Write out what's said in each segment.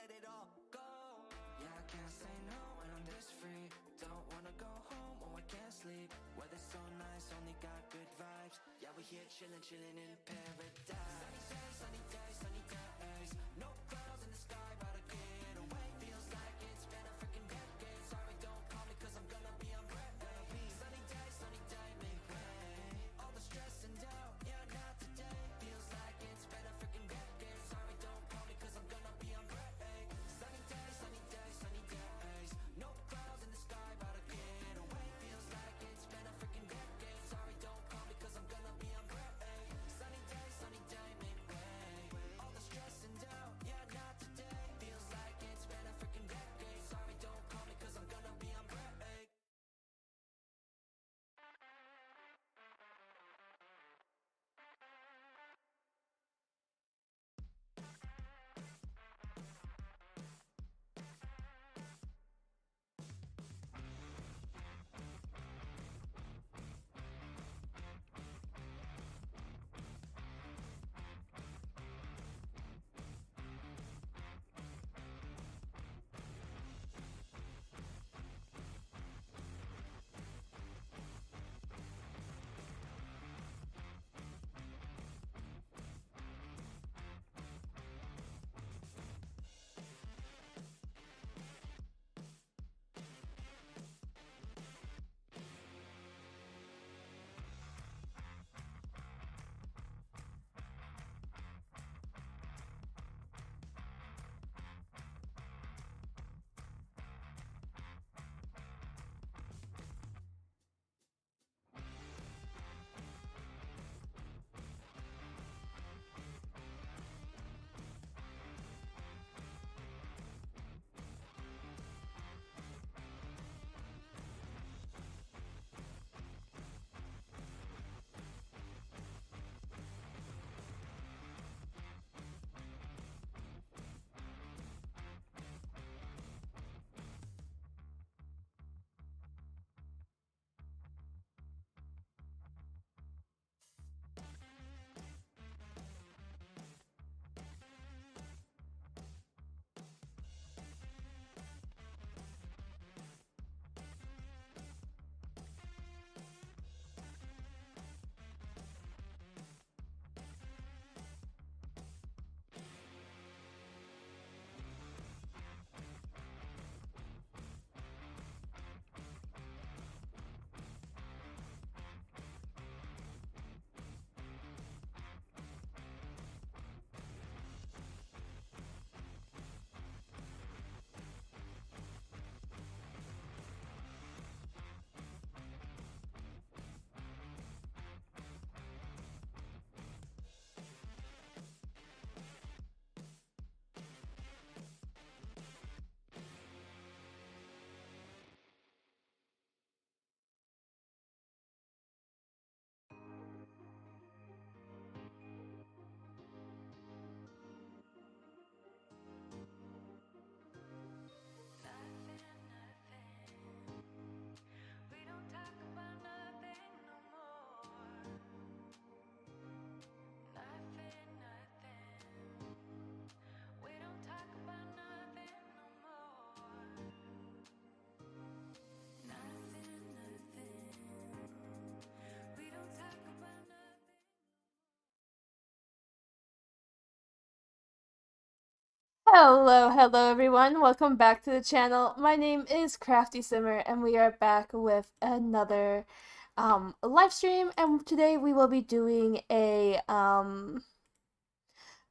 let it all go. Yeah, I can't say no when I'm this free. Don't wanna go home, oh I can't sleep. Weather's so nice, only got good vibes. Yeah, we here chillin', chillin' in paradise. Sunny days, sunny days. No clouds in the sky, about to get away. Feels like it's been a freaking decade. Sorry, don't call me cause I'm gonna be on break. Sunny day, make way. All the stress and doubt, yeah, not today. Feels like it's been a freaking decade. Sorry, don't call me cause I'm gonna be on break. Sunny days, sunny days, sunny days. No clouds in the sky, about to get away. Feels like it's been a freaking decade. Sorry, don't call me cause I'm gonna be on break. Sunny day, make way. All the stress and doubt, yeah, not today. Feels like it's been a freaking decade. Sorry, don't call me cause I'm gonna be on break. Hello everyone. Welcome back to the channel. My name is Crafty Simmer and we are back with another live stream, and today we will be doing a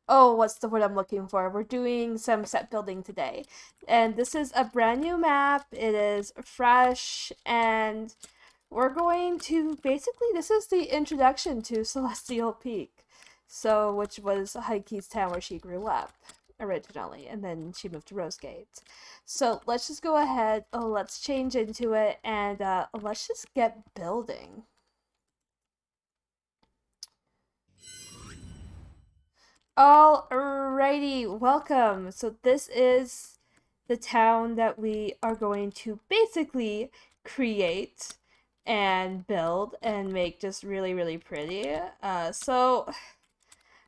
oh, what's the word I'm looking for? We're doing some set building today. And this is a brand new map. It is fresh, and we're going to basically, this is the introduction to Celestial Peak. So, which was Heiki's town where she grew up originally, and then she moved to RoseGate. So let's just go ahead, let's change into it, and let's just get building. Alrighty, welcome. So this is the town that we are going to basically create and build and make just really pretty. So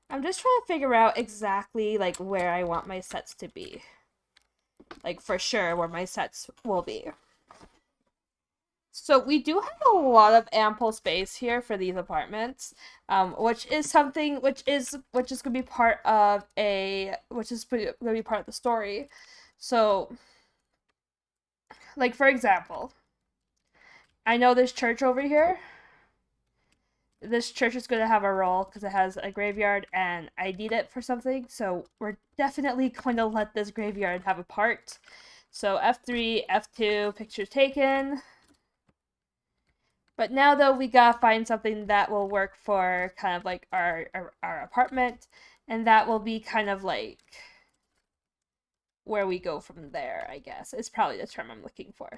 I'm just trying to figure out exactly like where I want my sets to be. like for sure where my sets will be. So we do have a lot of ample space here for these apartments, which is something which is gonna be part of gonna be part of the story. So, like for example, I know this church over here. This church is gonna have a role because it has a graveyard, and I need it for something. So we're definitely going to let this graveyard have a part. So F3, F2, pictures taken. But now though, we gotta find something that will work for kind of like our apartment, and that will be kind of like where we go from there, I guess. It's probably the term I'm looking for.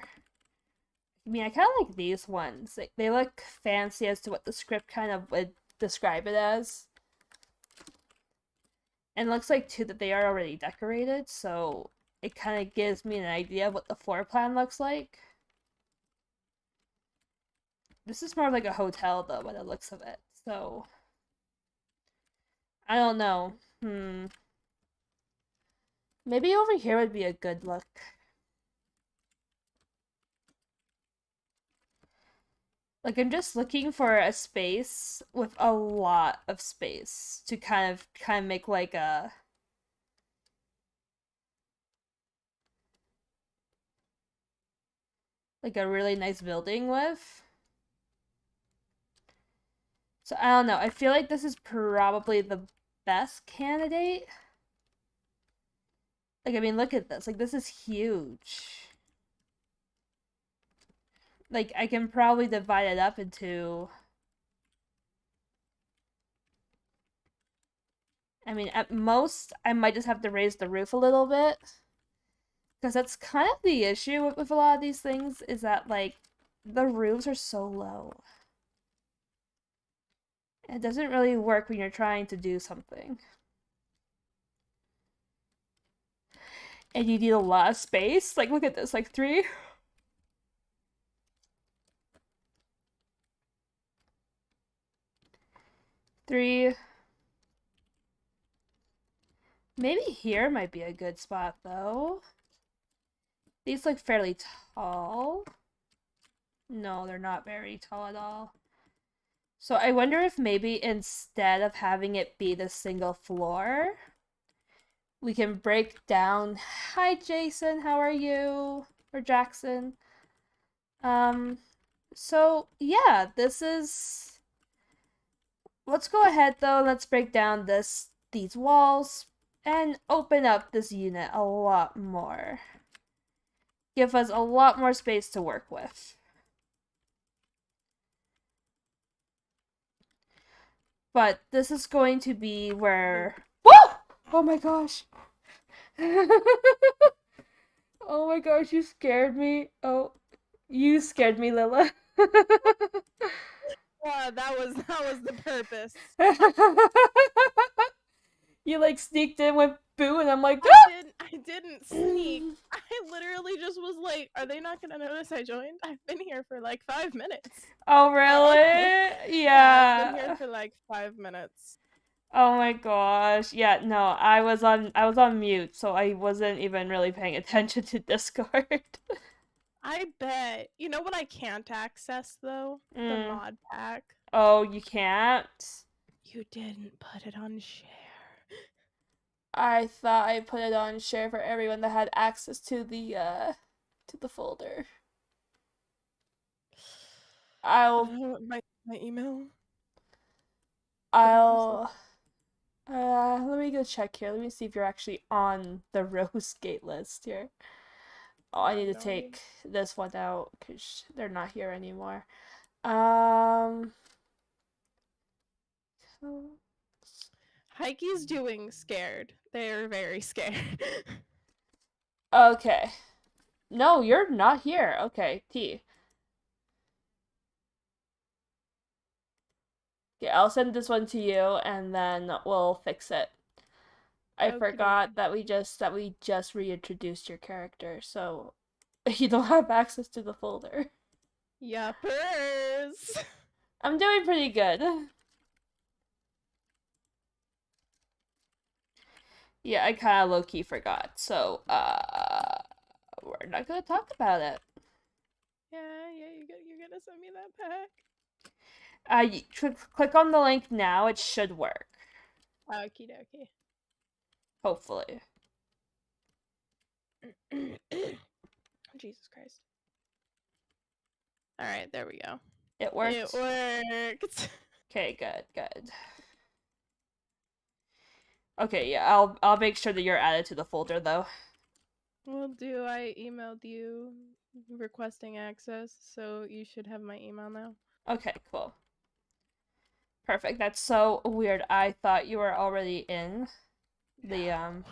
I mean, I kind of like these ones. They look fancy as to what the script kind of would describe it as. And it looks like too that they are already decorated, so it kind of gives me an idea of what the floor plan looks like. This is more like a hotel, though, by the looks of it. So, I don't know. Maybe over here would be a good look. Like, I'm just looking for a space with a lot of space to kind of make like a really nice building with. So I don't know. I feel like this is probably the best candidate. Like, I mean, look at this. Like, this is huge. Like, I can probably divide it up into... I mean, at most, I might just have to raise the roof a little bit. Because that's kind of the issue with a lot of these things, is that, like, the roofs are so low. It doesn't really work when you're trying to do something. And you need a lot of space. Like, look at this, like 3. Three. Maybe here might be a good spot, though. These look fairly tall. No, they're not very tall at all. So I wonder if maybe instead of having it be the single floor, we can break down. Hi, Jason. How are you? Or Jackson. So yeah, this is... Let's go ahead though. Let's break down these walls and open up this unit a lot more. Give us a lot more space to work with. But this is going to be where... Whoa! Oh my gosh. Oh my gosh, you scared me. Oh, you scared me, Lila. Yeah, that was the purpose. You like sneaked in with Boo, and I'm like, I didn't sneak. I literally just was like, are they not gonna notice I joined? I've been here for like 5 minutes. Oh really? Yeah. I've been here for like 5 minutes. Oh my gosh. Yeah, no, I was on mute, so I wasn't even really paying attention to Discord. I bet. You know what I can't access though? The mod pack. Oh, you can't? You didn't put it on share. I thought I put it on share for everyone that had access to the folder. I'll my email. I'll let me go check here. Let me see if you're actually on the RoseGate list here. Oh, I need to take this one out because they're not here anymore. Heike's doing scared. They're very scared. Okay. No, you're not here. Okay, T. Okay, I'll send this one to you and then we'll fix it. I forgot that we just reintroduced your character, so you don't have access to the folder. Yuppers. I'm doing pretty good. Yeah, I kind of low-key forgot. So, we're not gonna talk about it. Yeah, you're gonna send me that pack. Click on the link now. It should work. Okie dokie. Hopefully. Jesus Christ. Alright, there we go. It worked? It worked. Okay, good. Okay, yeah, I'll make sure that you're added to the folder though. Will do. I emailed you requesting access, so you should have my email now. Okay, cool. Perfect. That's so weird. I thought you were already in the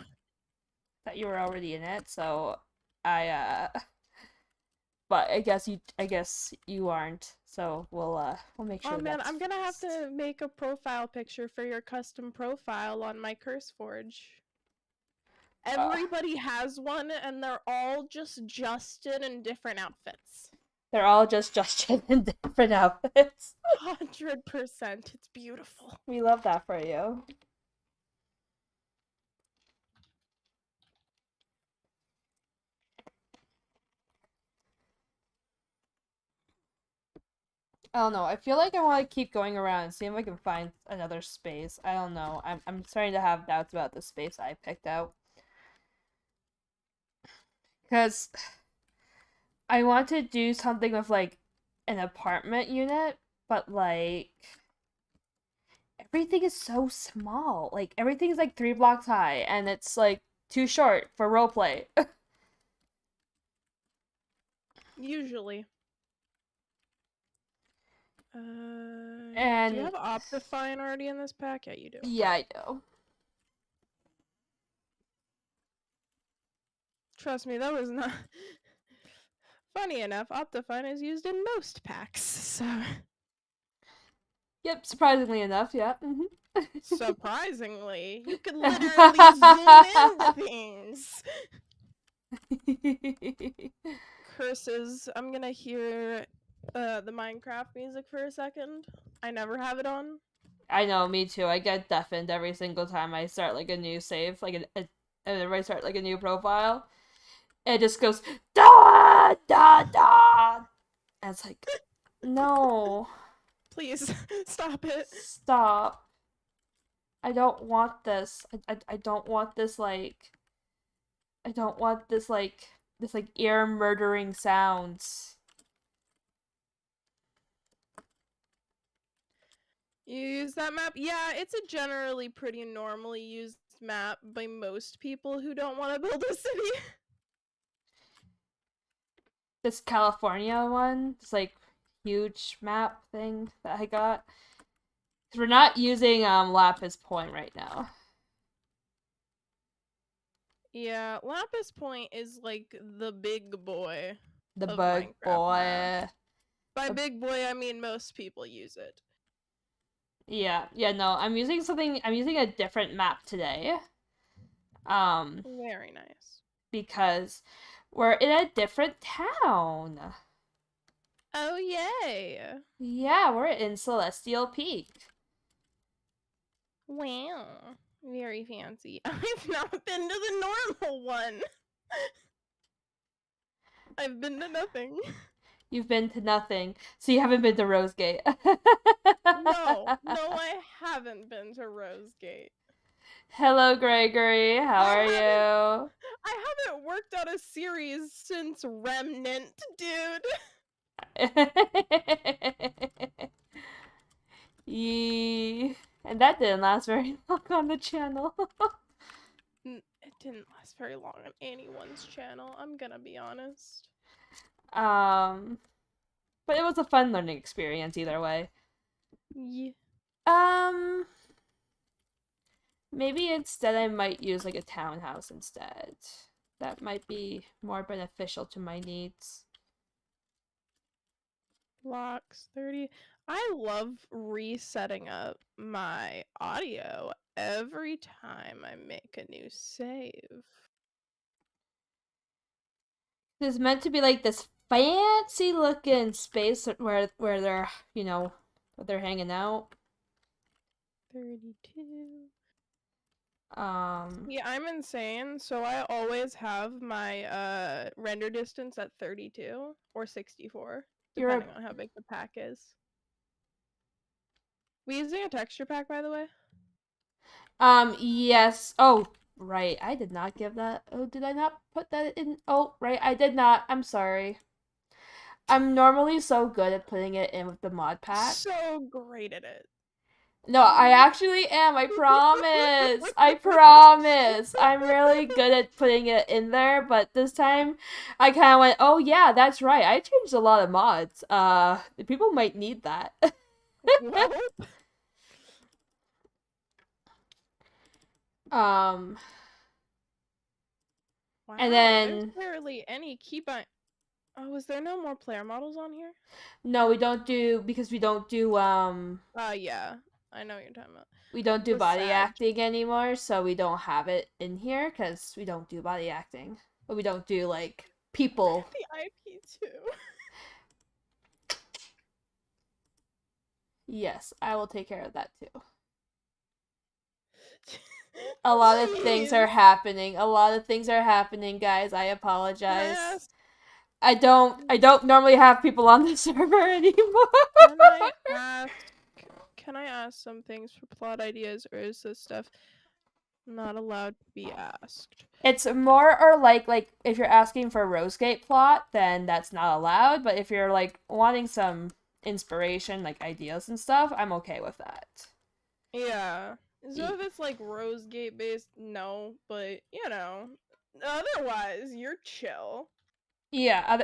that you were already in it, so but I guess you aren't. So we'll make sure. Oh man, I'm gonna have to make a profile picture for your custom profile on my CurseForge. Everybody has one, and they're all just Justin in different outfits. They're all just Justin in different outfits. 100%. It's beautiful. We love that for you. I don't know. I feel like I want to keep going around and see if I can find another space. I don't know. I'm starting to have doubts about the space I picked out. Because I want to do something with like an apartment unit, but like everything is so small. Like everything's like 3 blocks high and it's like too short for roleplay. Usually. And do you have Optifine already in this pack? Yeah, you do. Yeah, I do. Trust me, that was not... Funny enough, Optifine is used in most packs, so... Yep, surprisingly enough, yeah. Surprisingly, you can literally zoom into things! Curses. I'm gonna hear the Minecraft music for a second. I never have it on. I know, me too. I get deafened every single time I start like a new save, like whenever I start like a new profile. It just goes da da da. And it's like, no. Please stop it. Stop. I don't want this. I don't want this like. I don't want this like ear murdering sounds. You use that map? Yeah, it's a generally pretty normally used map by most people who don't want to build a city. This California one, this like huge map thing that I got. Cause we're not using Lapis Point right now. Yeah, Lapis Point is like the big boy. The of big Minecraft boy. maps. By big boy, I mean most people use it. Yeah, no, I'm using a different map today. Very nice. Because we're in a different town. Oh, yay. Yeah, we're in Celestial Peak. Wow. Very fancy. I've not been to the normal one. I've been to nothing. You've been to nothing, so you haven't been to RoseGate. No, I haven't been to RoseGate. Hello, Gregory. How are you? I haven't worked on a series since Remnant, dude. Yee. And that didn't last very long on the channel. It didn't last very long on anyone's channel, I'm gonna be honest. But it was a fun learning experience either way. Yeah. Maybe instead I might use like a townhouse instead. That might be more beneficial to my needs. Blocks 30. I love resetting up my audio every time I make a new save. It's meant to be like this fancy looking space where they're, where they're hanging out. 32. Yeah, I'm insane, so I always have my render distance at 32 or 64, You're depending on how big the pack is. We using a texture pack, by the way? Yes. Oh, right. I did not give that. Oh, did I not put that in? Oh, right. I did not. I'm sorry. I'm normally so good at putting it in with the mod pack. So great at it. No, I actually am. I promise. I promise. I'm really good at putting it in there, but this time I kind of went, "Oh yeah, that's right. I changed a lot of mods. People might need that." Well, um wow, and there's then barely any keybind. Oh, is there no more player models on here? no, we don't do because Yeah, I know what you're talking about. we don't do The body Sag. acting anymore, so we don't have it in here cuz we don't do body acting. But we don't do like people. The IP too. Yes, I will take care of that too. A lot of things are Jeez. happening. A lot of things are happening, guys. I Can I apologize. ask? I don't normally have people on the server anymore. Can I ask? Can I ask some things for plot ideas, or is this stuff not allowed to be asked? It's more or like if you're asking for RoseGate plot, then that's not allowed, but if you're like wanting some inspiration, like ideas and stuff, I'm okay with that. Yeah. So if it's like RoseGate based, no. But otherwise you're chill. Yeah,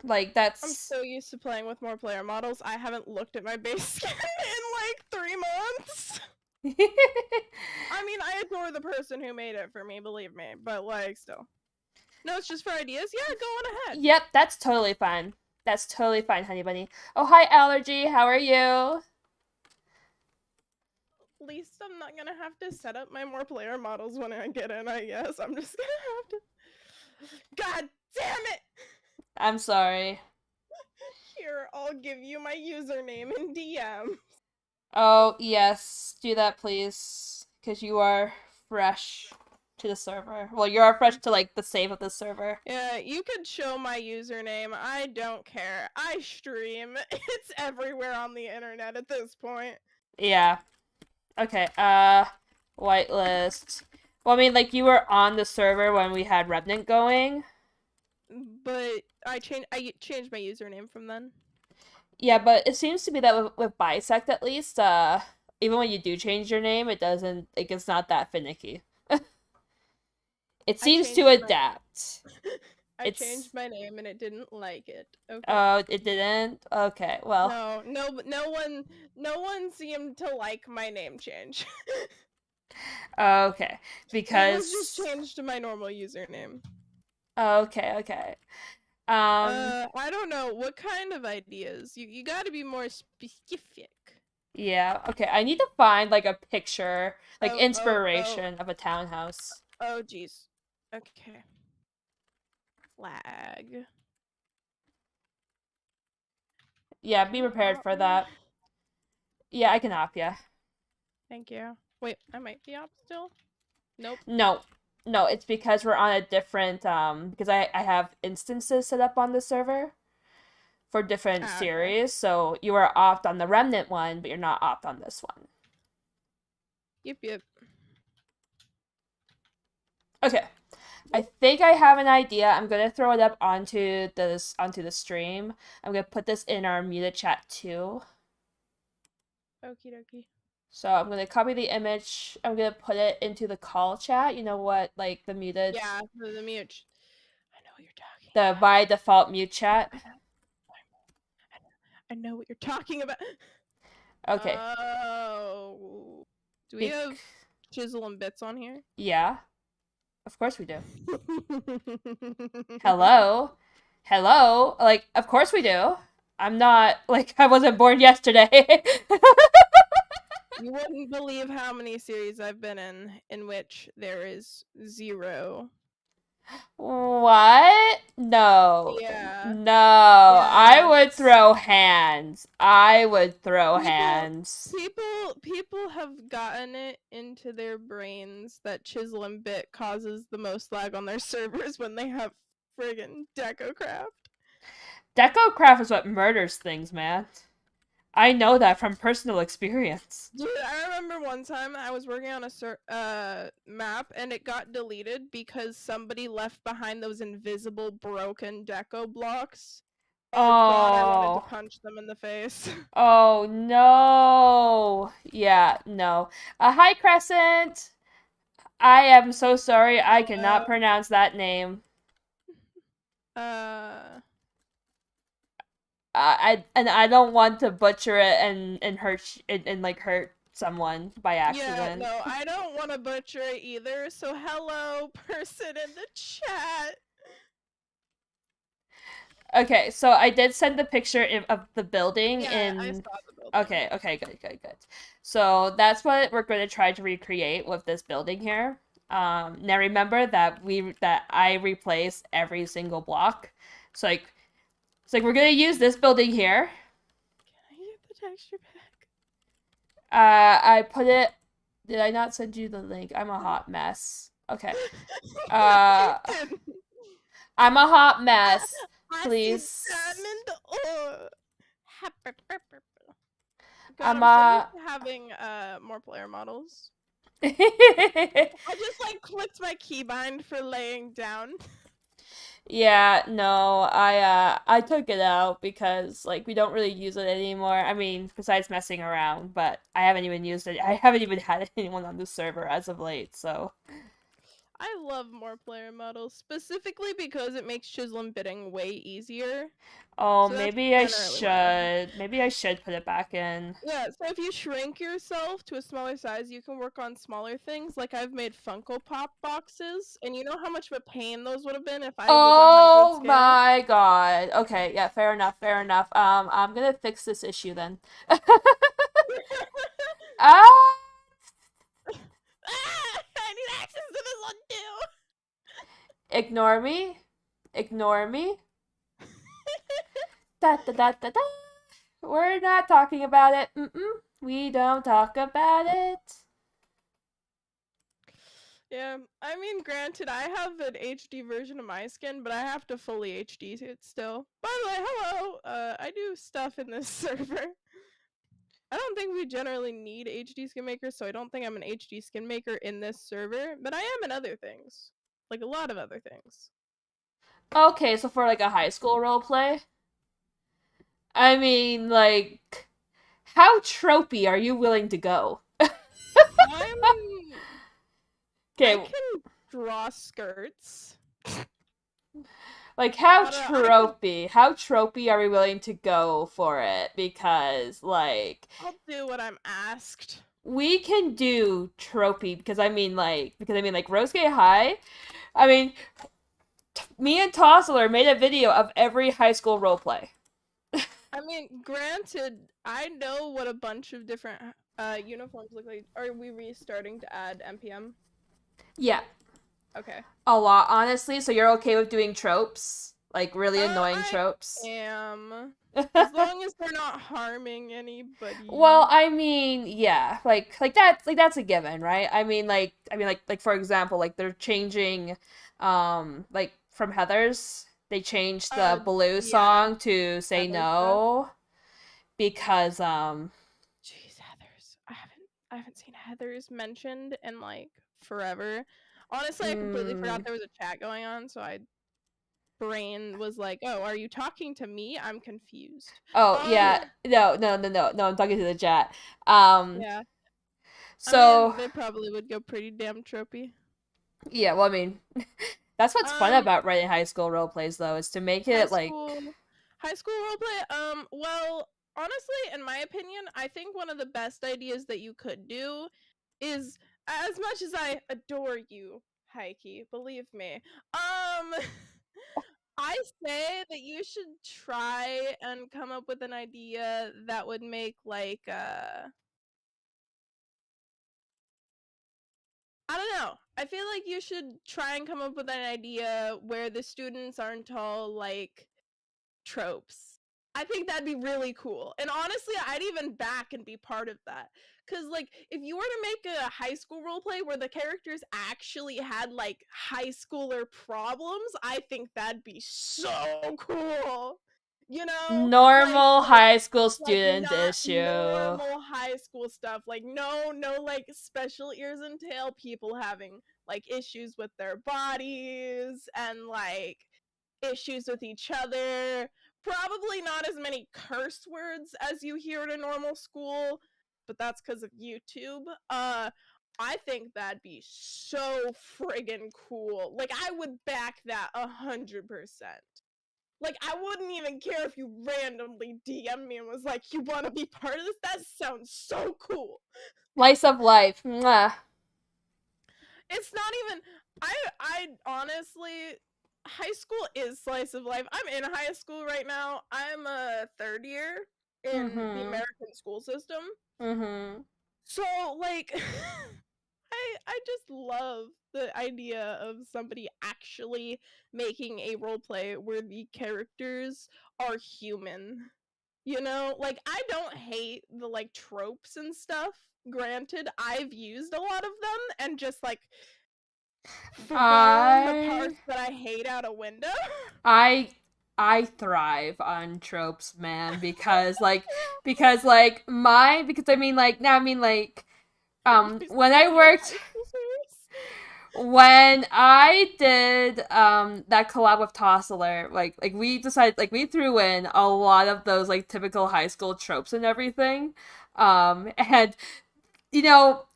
like I'm that's so used to playing with more player models. I haven't looked at my base skin in like 3 months. I mean, I adore the person who made it for me, believe me, but like still. No, it's just for ideas. Yeah, go on ahead. Yep, that's totally fine. That's totally fine, honey bunny. Oh, hi, Allergy. How are you? At least I'm not gonna have to set up my more player models when I get in, I guess. I'm just gonna have to. God damn it! I'm sorry. Here, I'll give you my username in DM. Oh, yes. Do that, please. Because you are fresh to the server. Well, you are fresh to, like, the save of the server. Yeah, you could show my username. I don't care. I stream. It's everywhere on the internet at this point. Yeah. Okay, whitelist. Well, I mean, like, you were on the server when we had Remnant going. But I changed my username from then. Yeah, but it seems to be that with Bisect, at least, even when you do change your name, it doesn't, like, it's not that finicky. It seems to adapt. I changed my name and it didn't like it. Okay. Oh, it didn't? Okay, well. No one seemed to like my name change. Okay, because it was just changed to my normal username. Okay. I don't know what kind of ideas. You got to be more specific. Yeah. Okay, I need to find like a picture, like inspiration of a townhouse. Oh jeez. Okay. Flag. Yeah, be prepared for that. Yeah, I can op ya. Thank you. Wait, I might be up still? Nope. No, it's because we're on a different because I have instances set up on the server for different series, so you are opt on the Remnant one, but you're not opt on this one. Yep. Okay. I think I have an idea. I'm gonna throw it up onto the stream. I'm gonna put this in our muted chat too. Okie dokie. So I'm gonna copy the image. I'm gonna put it into the call chat. You know what, like the muted. Yeah, the mute. I know what you're talking. The by default mute chat. I know what you're talking about. Okay. Oh. Do we have chisel and bits on here? Yeah. Of course we do. Hello? Like, of course we do. I'm not, like, I wasn't born yesterday. You wouldn't believe how many series I've been in which there is 0 What? No. Yeah. No. I would Yes. throw hands. I would throw People, hands. people have gotten it into their brains that Chisel and Bit causes the most lag on their servers when they have friggin' DecoCraft. DecoCraft is what murders things, man. I know that from personal experience. Dude, I remember one time I was working on a map and it got deleted because somebody left behind those invisible broken deco blocks. Oh god, I wanted to Oh. punch them in the face. Oh no. Yeah, no. Hi, Crescent. I am so sorry. I cannot pronounce that name. Uh, I don't want to butcher it and like hurt someone by yeah, accident. no, I don't want to butcher it either. So hello, person in the chat. Okay, so I did send the picture of the building Yeah, I in. saw the building. Okay, good. So that's what we're going to try to recreate with this building here. Now remember that I replace every single block. So like we're gonna use this building here. Can I get the texture pack? I put it. Did I not send you the link? I'm a hot mess. Okay. I'm a hot mess. Please. I see diamond ore. God, I'm I'm so a. used to having more player models. I just like clicked my keybind for laying down. Yeah, no, I took it out because like we don't really use it anymore. I mean, besides messing around, but I haven't even used it. I haven't even had anyone on the server as of late, so. I love more player models, specifically because it makes chisel and bitting way easier. Oh, So that's maybe I generally why. should. Maybe I should put it back in. Yeah, so if you shrink yourself to a smaller size, you can work on smaller things. Like I've made Funko Pop boxes, and you know how much of a pain those would have been if I was 100 Oh scale? my god. Okay, yeah, fair enough. I'm gonna fix this issue then. Ah! I need access to this one too! Ignore me. Ignore me. Da da da da da. We're not talking about it. We don't talk about it. Yeah, I mean, granted, I have an HD version of my skin, but I have to fully HD it still. By the way, hello! I do stuff in this server. I don't think we generally need HD skin makers, so I don't think I'm an HD skin maker in this server, but I am in other things. Like a lot of other things. Okay, so for like a high school roleplay, I mean, like, how tropey are you willing to go? I'm... Okay, I can draw skirts. like how But, tropey are we willing to go for it? Because like I'll do what I'm asked. we can do tropey because I mean like RoseGate High. I mean, me and Tozzler made a video of every high school roleplay. I mean, granted, I know what a bunch of different uniforms look like. Are we restarting to add NPM? Yeah, Okay. a lot honestly. So you're okay with doing tropes, like really annoying I tropes? am. As long as they're not harming anybody. Well, I mean, yeah, like that's a given, right? Like for example, like they're changing, like from Heather's, they changed the Blue Yeah. song to "Say Heather stuff. No" because Jeez, Heather's. I haven't seen Heather's mentioned in like forever. Honestly, I completely forgot there was a chat going on, so I brain was like, "Oh, are you talking to me? I'm confused." oh yeah, no, I'm talking to the chat. Yeah. I So mean, they probably would go pretty damn tropey. yeah, well, I mean, that's what's fun Um, about writing high school role plays, though, is to make high it like. school, high school roleplay. Well, honestly, in my opinion, I think one of the best ideas that you could do is, as much as I adore you, Heike, believe me, I say that you should try and come up with an idea that would make like I don't know. I feel like you should try and come up with an idea where the students aren't all, like, tropes. I think that'd be really cool. And honestly, I'd even back and be part of that. Because, like, if you were to make a high school roleplay where the characters actually had, like, high schooler problems, I think that'd be so cool. You know? Normal high school Like, student not issue. normal high school stuff. Like, no, like, special ears and tail people having, like, issues with their bodies and, like, issues with each other. Probably not as many curse words as you hear in a normal school, but that's because of YouTube. I think that'd be so friggin' cool. Like, I would back that 100%. Like, I wouldn't even care if you randomly DM me and was like, you want to be part of this? That sounds so cool. Slice of life. Mwah. It's not even... I honestly... High school is slice of life. I'm in high school right now. I'm a third year in the American school system. So, like... I just love the idea of somebody actually making a roleplay where the characters are human. You know? Like, I don't hate the, like, tropes and stuff. Granted, I've used a lot of them and just, like, thrown the parts that I hate out a window. I thrive on tropes, man, because I mean, like, when I worked, when I did that collab with Tossler, like we decided, like, we threw in a lot of those, like, typical high school tropes and everything, and you know,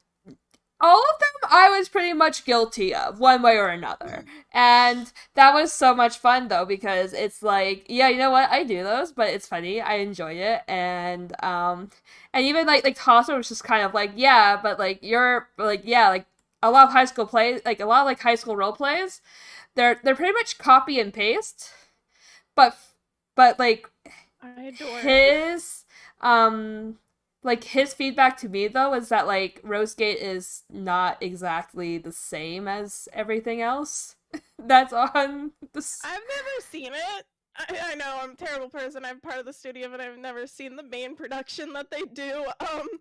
all of them I was pretty much guilty of, one way or another. And that was so much fun, though, because it's like, yeah, you know what, I do those, but it's funny, I enjoy it, and even, like Tosser was just kind of like, yeah, but, like, you're, like, yeah, like, a lot of high school plays, like, a lot of, like, high school role plays, they're pretty much copy and paste, but, like, I adore his, like, his feedback to me, though, is that, like, RoseGate is not exactly the same as everything else that's on the... I've never seen it. I know, I'm a terrible person. I'm part of the studio, but I've never seen the main production that they do. I don't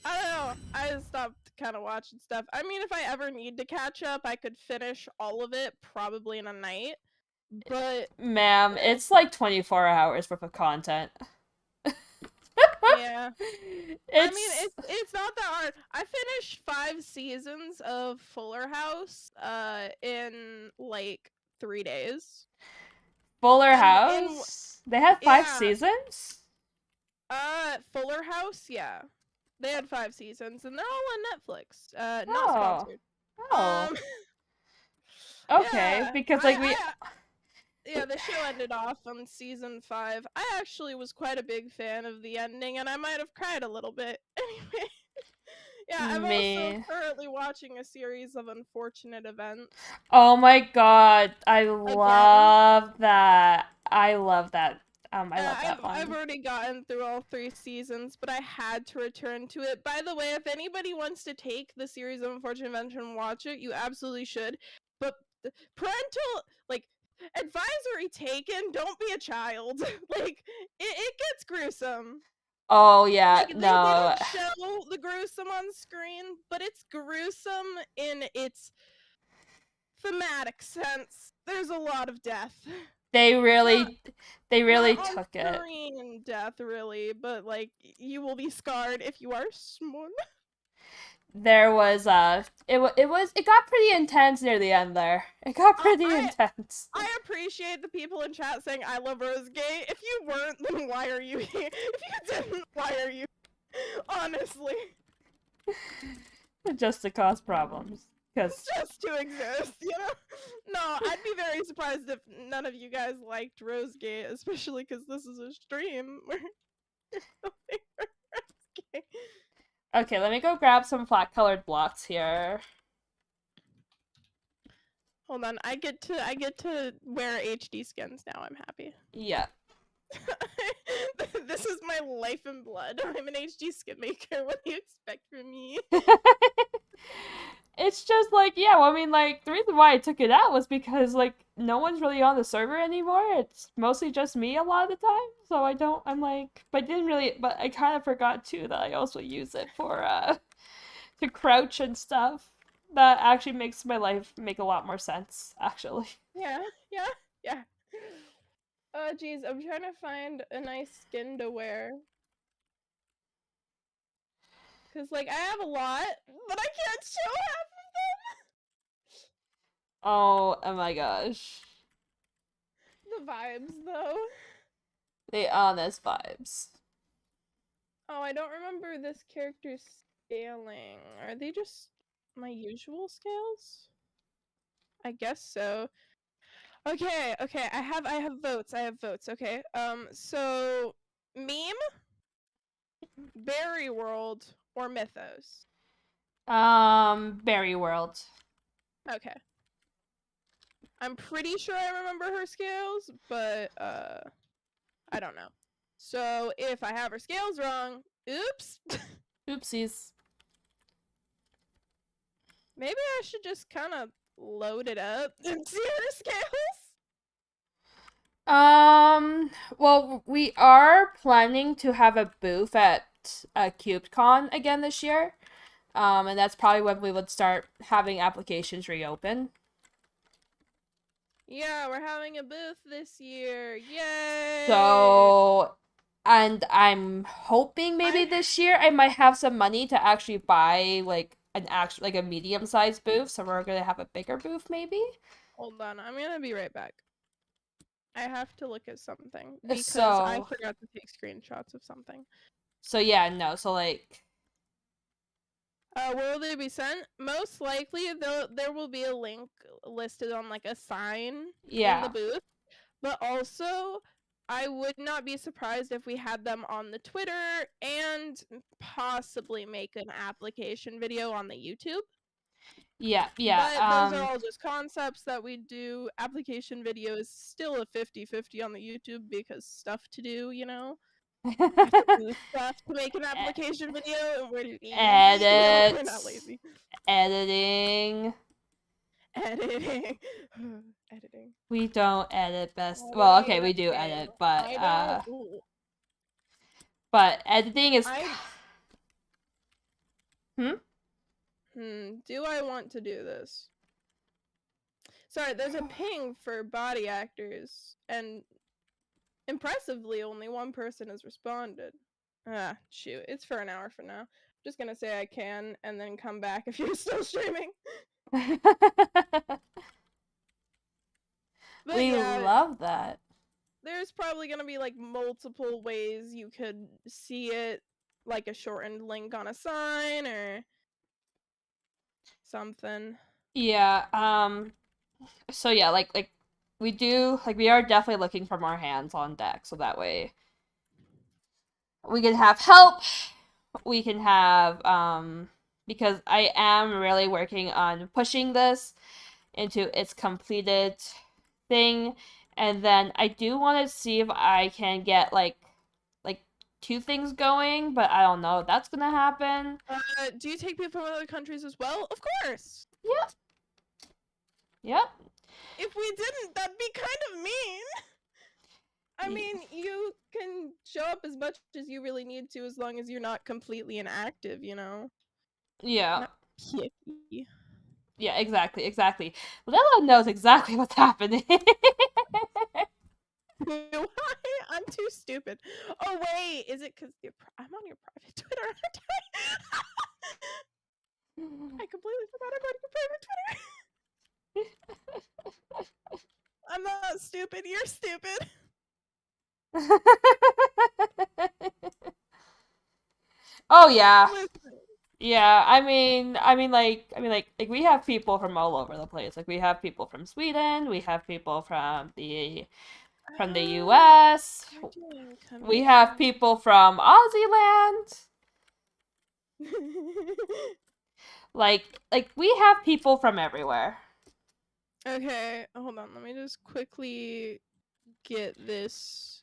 know. I stopped kind of watching stuff. I mean, if I ever need to catch up, I could finish all of it probably in a night. But... Ma'am, it's like 24 hours worth of content. Yeah. I mean, it's not that hard. I finished 5 seasons of Fuller House in like 3 days. Fuller House? They had 5 seasons? Fuller House, yeah. They had 5 seasons, and they're all on Netflix. Not sponsored. Oh. Okay, yeah, because, like, yeah, the show ended off on season 5. I actually was quite a big fan of the ending, and I might have cried a little bit. Anyway, yeah, I'm also currently watching a series of unfortunate events. Oh my god, I love that. I love that. I love that one. I've already gotten through all 3 seasons, but I had to return to it. By the way, if anybody wants to take the series of unfortunate events and watch it, you absolutely should. But parental, like, advisory taken, don't be a child. Like, it gets gruesome. Oh yeah, like, no. They don't show the gruesome on screen, but it's gruesome in its thematic sense. There's a lot of death. They really took it. Not on death, really, but, like, you will be scarred if you are small. There was it got pretty intense near the end there. It got pretty intense. I appreciate the people in chat saying I love RoseGate. If you weren't, then why are you here? If you didn't, why are you? Honestly. Just to cause problems. Just to exist, you know? No, I'd be very surprised if none of you guys liked RoseGate, especially because this is a stream where you're filming RoseGate. Okay, let me go grab some flat-colored blocks here. Hold on, I get to wear HD skins now. I'm happy. Yeah. This is my life and blood. I'm an HD skin maker. What do you expect from me? it's just like, yeah, well, I mean, like, the reason why I took it out was because, like, no one's really on the server anymore. It's mostly just me a lot of the time. So I'm like, but I kind of forgot too that I also use it for, to crouch and stuff. That actually makes my life make a lot more sense, actually. Yeah, yeah, yeah. Oh, geez, I'm trying to find a nice skin to wear. Because, like, I have a lot, but I can't show half Oh my gosh. of the vibes, though. The honest vibes. Oh, I don't remember this character's scaling. Are they just my usual scales? I guess so. Okay, I have votes. Okay. So meme, Berry World, or Mythos. Berry World. Okay. I'm pretty sure I remember her scales, but I don't know. So if I have her scales wrong, oops. Oopsies. Maybe I should just kind of load it up and see her scales. Well, we are planning to have a booth at CubeCon again this year. And that's probably when we would start having applications reopen. Yeah, we're having a booth this year. Yay! So, and I'm hoping maybe this year I might have some money to actually buy like a medium-sized booth, so we're gonna have a bigger booth maybe. Hold on, I'm gonna be right back. I have to look at something because I forgot to take screenshots of something. So yeah, no, so like will they be sent? Most likely, there will be a link listed on like a sign in the booth. But also, I would not be surprised if we had them on the Twitter and possibly make an application video on the YouTube. Yeah. But those are all just concepts that we do. Application video is still a 50-50 on the YouTube because stuff to do, you know? Have to do stuff to make an application video, and we're lazy. Edit. We're not lazy. Editing. Editing. We don't edit best. Well, okay, we do edit, but editing is. Do I want to do this? Sorry, there's a ping for body actors, and impressively, only one person has responded. Ah, shoot. It's for an hour from now. I'm just gonna say I can, and then come back if you're still streaming. We love that. There's probably gonna be, like, multiple ways you could see it, like a shortened link on a sign, or something. Yeah, so yeah, like we are definitely looking for more hands on deck, so that way we can have help. We can have because I am really working on pushing this into its completed thing, and then I do want to see if I can get like 2 things going, but I don't know if that's gonna happen. Do you take people from other countries as well? Of course. Yep. If we didn't, that'd be kind of mean. I mean, you can show up as much as you really need to, as long as you're not completely inactive, you know? Yeah. Not picky. Yeah, exactly. Lila knows exactly what's happening. I'm too stupid. Oh, wait. Is it because I'm on your private Twitter, aren't I? I completely forgot I'm on your private Twitter. I'm not stupid. You're stupid. Oh yeah. Yeah, I mean like we have people from all over the place. Like we have people from Sweden, we have people from the US. We have people from Aussie land. like we have people from everywhere. Okay, hold on. Let me just quickly get this.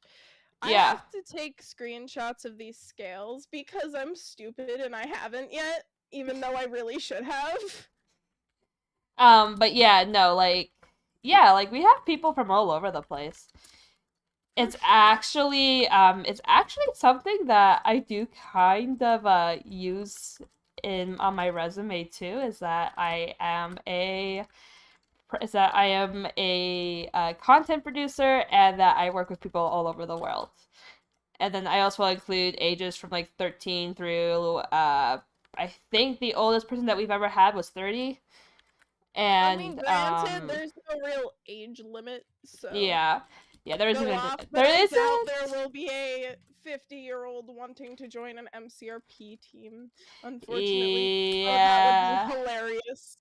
Yeah. I have to take screenshots of these scales because I'm stupid and I haven't yet, even though I really should have. But yeah, no, like, yeah, like we have people from all over the place. It's actually something that I do kind of use in on my resume too, is that I am a content producer and that I work with people all over the world. And then I also include ages from like 13 through I think the oldest person that we've ever had was 30. I mean, And granted, there's no real age limit, so yeah. Yeah, there go isn't off, but there I doubt isn't there will be a 50-year-old wanting to join an MCRP team, unfortunately. Oh, that would Yeah. be hilarious.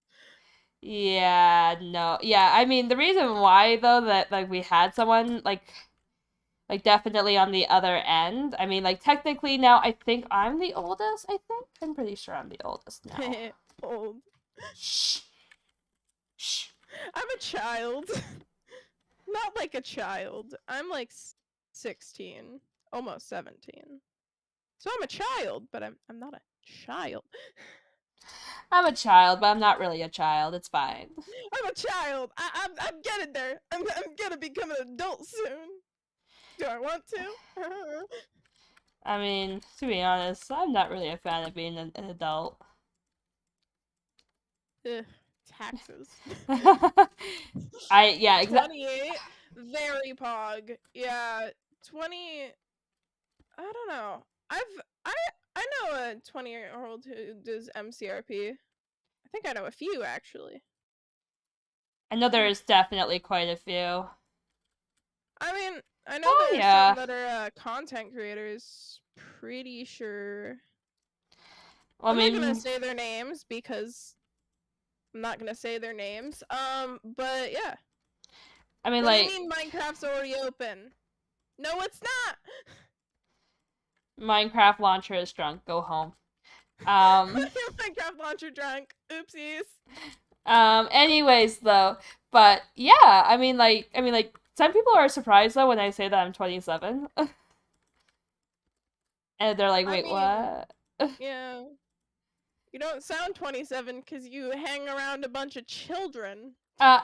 Yeah, no. Yeah, I mean the reason why though that like we had someone like definitely on the other end. I mean like technically now I think I'm the oldest, I think. I'm pretty sure I'm the oldest now. Old. Shh. Shh. I'm a child. Not like a child. I'm like 16, almost 17. So I'm a child, but I'm not a child. I'm a child, but I'm not really a child. It's fine. I'm a child. I'm getting there. I'm gonna become an adult soon. Do I want to? I mean, to be honest, I'm not really a fan of being an adult. Ugh, taxes. Yeah, exactly. 28, very pog. Yeah, 20. I don't know. I know a 20-year-old who does MCRP. I think I know a few actually. I know there's definitely quite a few. I mean, I know Oh, there yeah. are some that are content creators. Pretty sure. Well, I'm I not gonna mean, say their names because I'm not gonna say their names. But yeah. I mean, What do like, you mean Minecraft's already open? No, it's not. Minecraft launcher is drunk. Go home. Um, Minecraft launcher drunk. Oopsies. anyways, though, but yeah, I mean, like, some people are surprised though when I say that I'm 27, and they're like, I "Wait, mean, what?" yeah. You don't sound 27 because you hang around a bunch of children. Uh,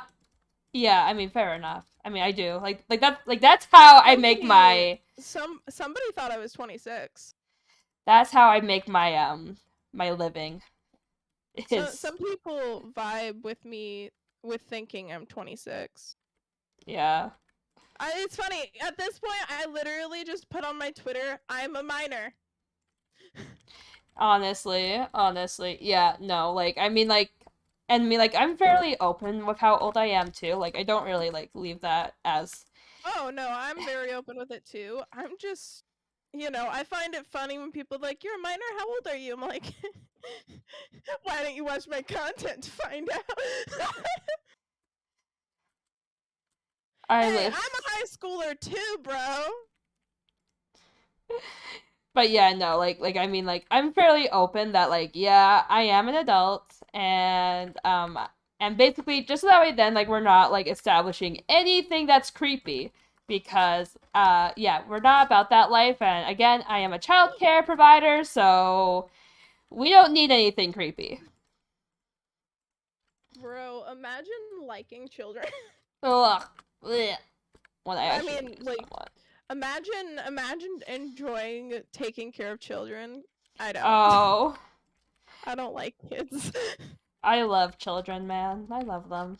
yeah, I mean, fair enough. I mean, I do that's how I make my Somebody thought I was 26. that's how I make my living. So Is some people vibe with me with thinking I'm 26. yeah. It's funny. At this point, I literally just put on my Twitter, "I'm a minor." Honestly, yeah, no, like, I mean, like, and me, like, I'm fairly open with how old I am too. Like, I don't really like leave that as Oh no, I'm very open with it too. I'm just, I find it funny when people are like, "You're a minor? How old are you?" I'm like, "Why don't you watch my content to find out?" Hey, I'm a high schooler too, bro. But yeah, no, like I mean, like I'm fairly open that like yeah, I am an adult, and basically just so that way then like we're not like establishing anything that's creepy because yeah, we're not about that life, and again, I am a child care provider, so we don't need anything creepy. Bro, imagine liking children. Ugh. Blech. When I I actually mean, like like, someone. imagine enjoying taking care of children. I don't. Oh, I don't like kids. I love children, man. I love them.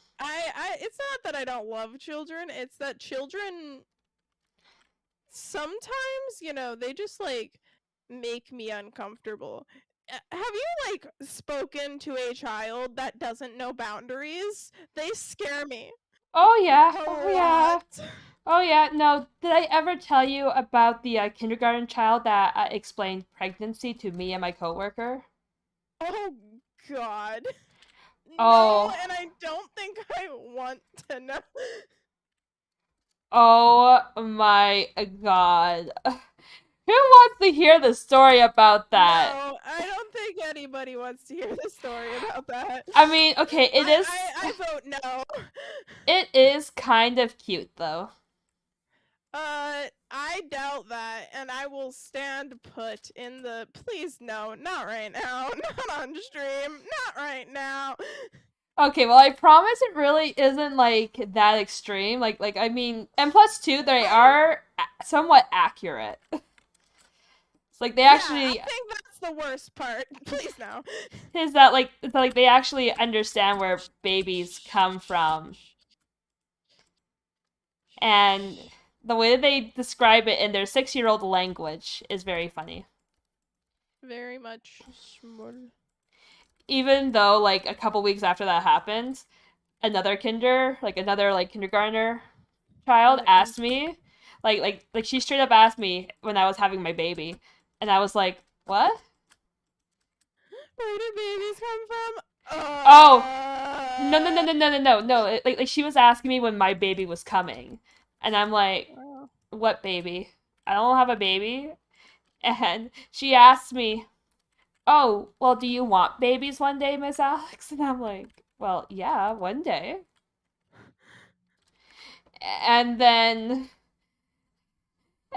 It's not that I don't love children, it's that children sometimes, they just like make me uncomfortable. Have you like spoken to a child that doesn't know boundaries? They scare me. Oh yeah. A Oh yeah. lot. Oh yeah, no. Did I ever tell you about the kindergarten child that explained pregnancy to me and my coworker? Oh god. No, Oh, and I don't think I want to know. oh my God. Who wants to hear the story about that? No, I don't think anybody wants to hear the story about that. I mean, okay, I vote no. it is kind of cute though. I doubt that, and I will stand put in please no, not right now, not on stream, not right now. Okay, well, I promise it really isn't like that extreme. I mean, and plus two, they are somewhat accurate. It's like they Yeah, I actually think that's the worst part. Please no. is that like it's like they actually understand where babies come from, and the way that they describe it in their 6-year-old language is very funny. Very much small. Even though like a couple weeks after that happened, another kindergartner child asked me, like she straight up asked me when I was having my baby, and I was like, what? Where do babies come from? Oh, no. Like she was asking me when my baby was coming, and I'm like, what baby? I don't have a baby. And she asked me, oh, well, do you want babies one day, Miss Alex? And I'm like, well, yeah, one day. And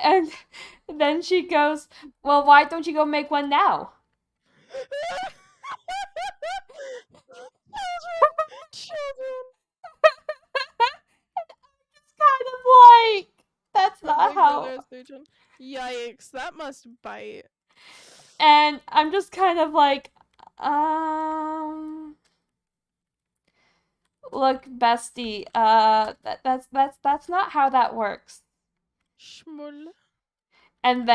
and then she goes, well, why don't you go make one now? Children. It's kind of like, that's My not big how. brother has 3 children. Yikes, that must bite. And I'm just kind of like, um, look, bestie, that's not how that works. Schmull. And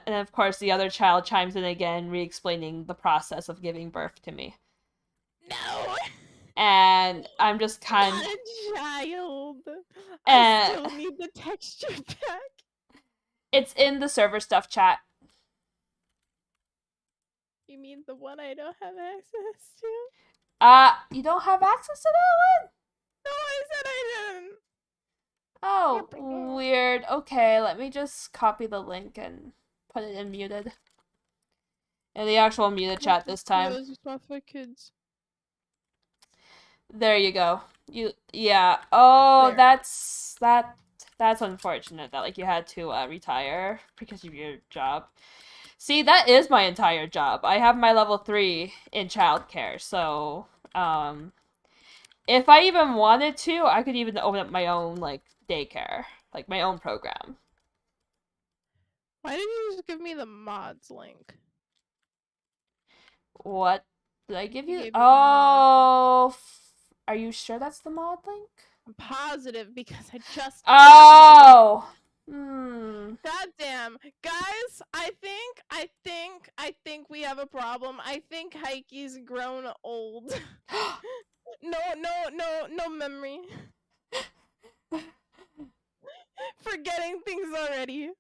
of course the other child chimes in again, re-explaining the process of giving birth to me. No. And I'm just kind Not a child. I and still need the texture pack. it's in the server stuff chat. You mean the one I don't have access to? You don't have access to that one? No, I said I didn't. Oh, weird. Okay, let me just copy the link and put it in muted. In the actual muted chat this time. Those are for kids. There you go. Yeah. Oh, There. that's unfortunate that like you had to retire because of your job. See, that is my entire job. I have my level 3 in childcare, so if I even wanted to, I could even open up my own like daycare, like my own program. Why didn't you just give me the mods link? What did I give you? gave me the mod Are you sure that's the mod link? I'm positive because I just. Oh. Goddamn, guys! I think we have a problem. I think Heike's grown old. No memory. Forgetting things already.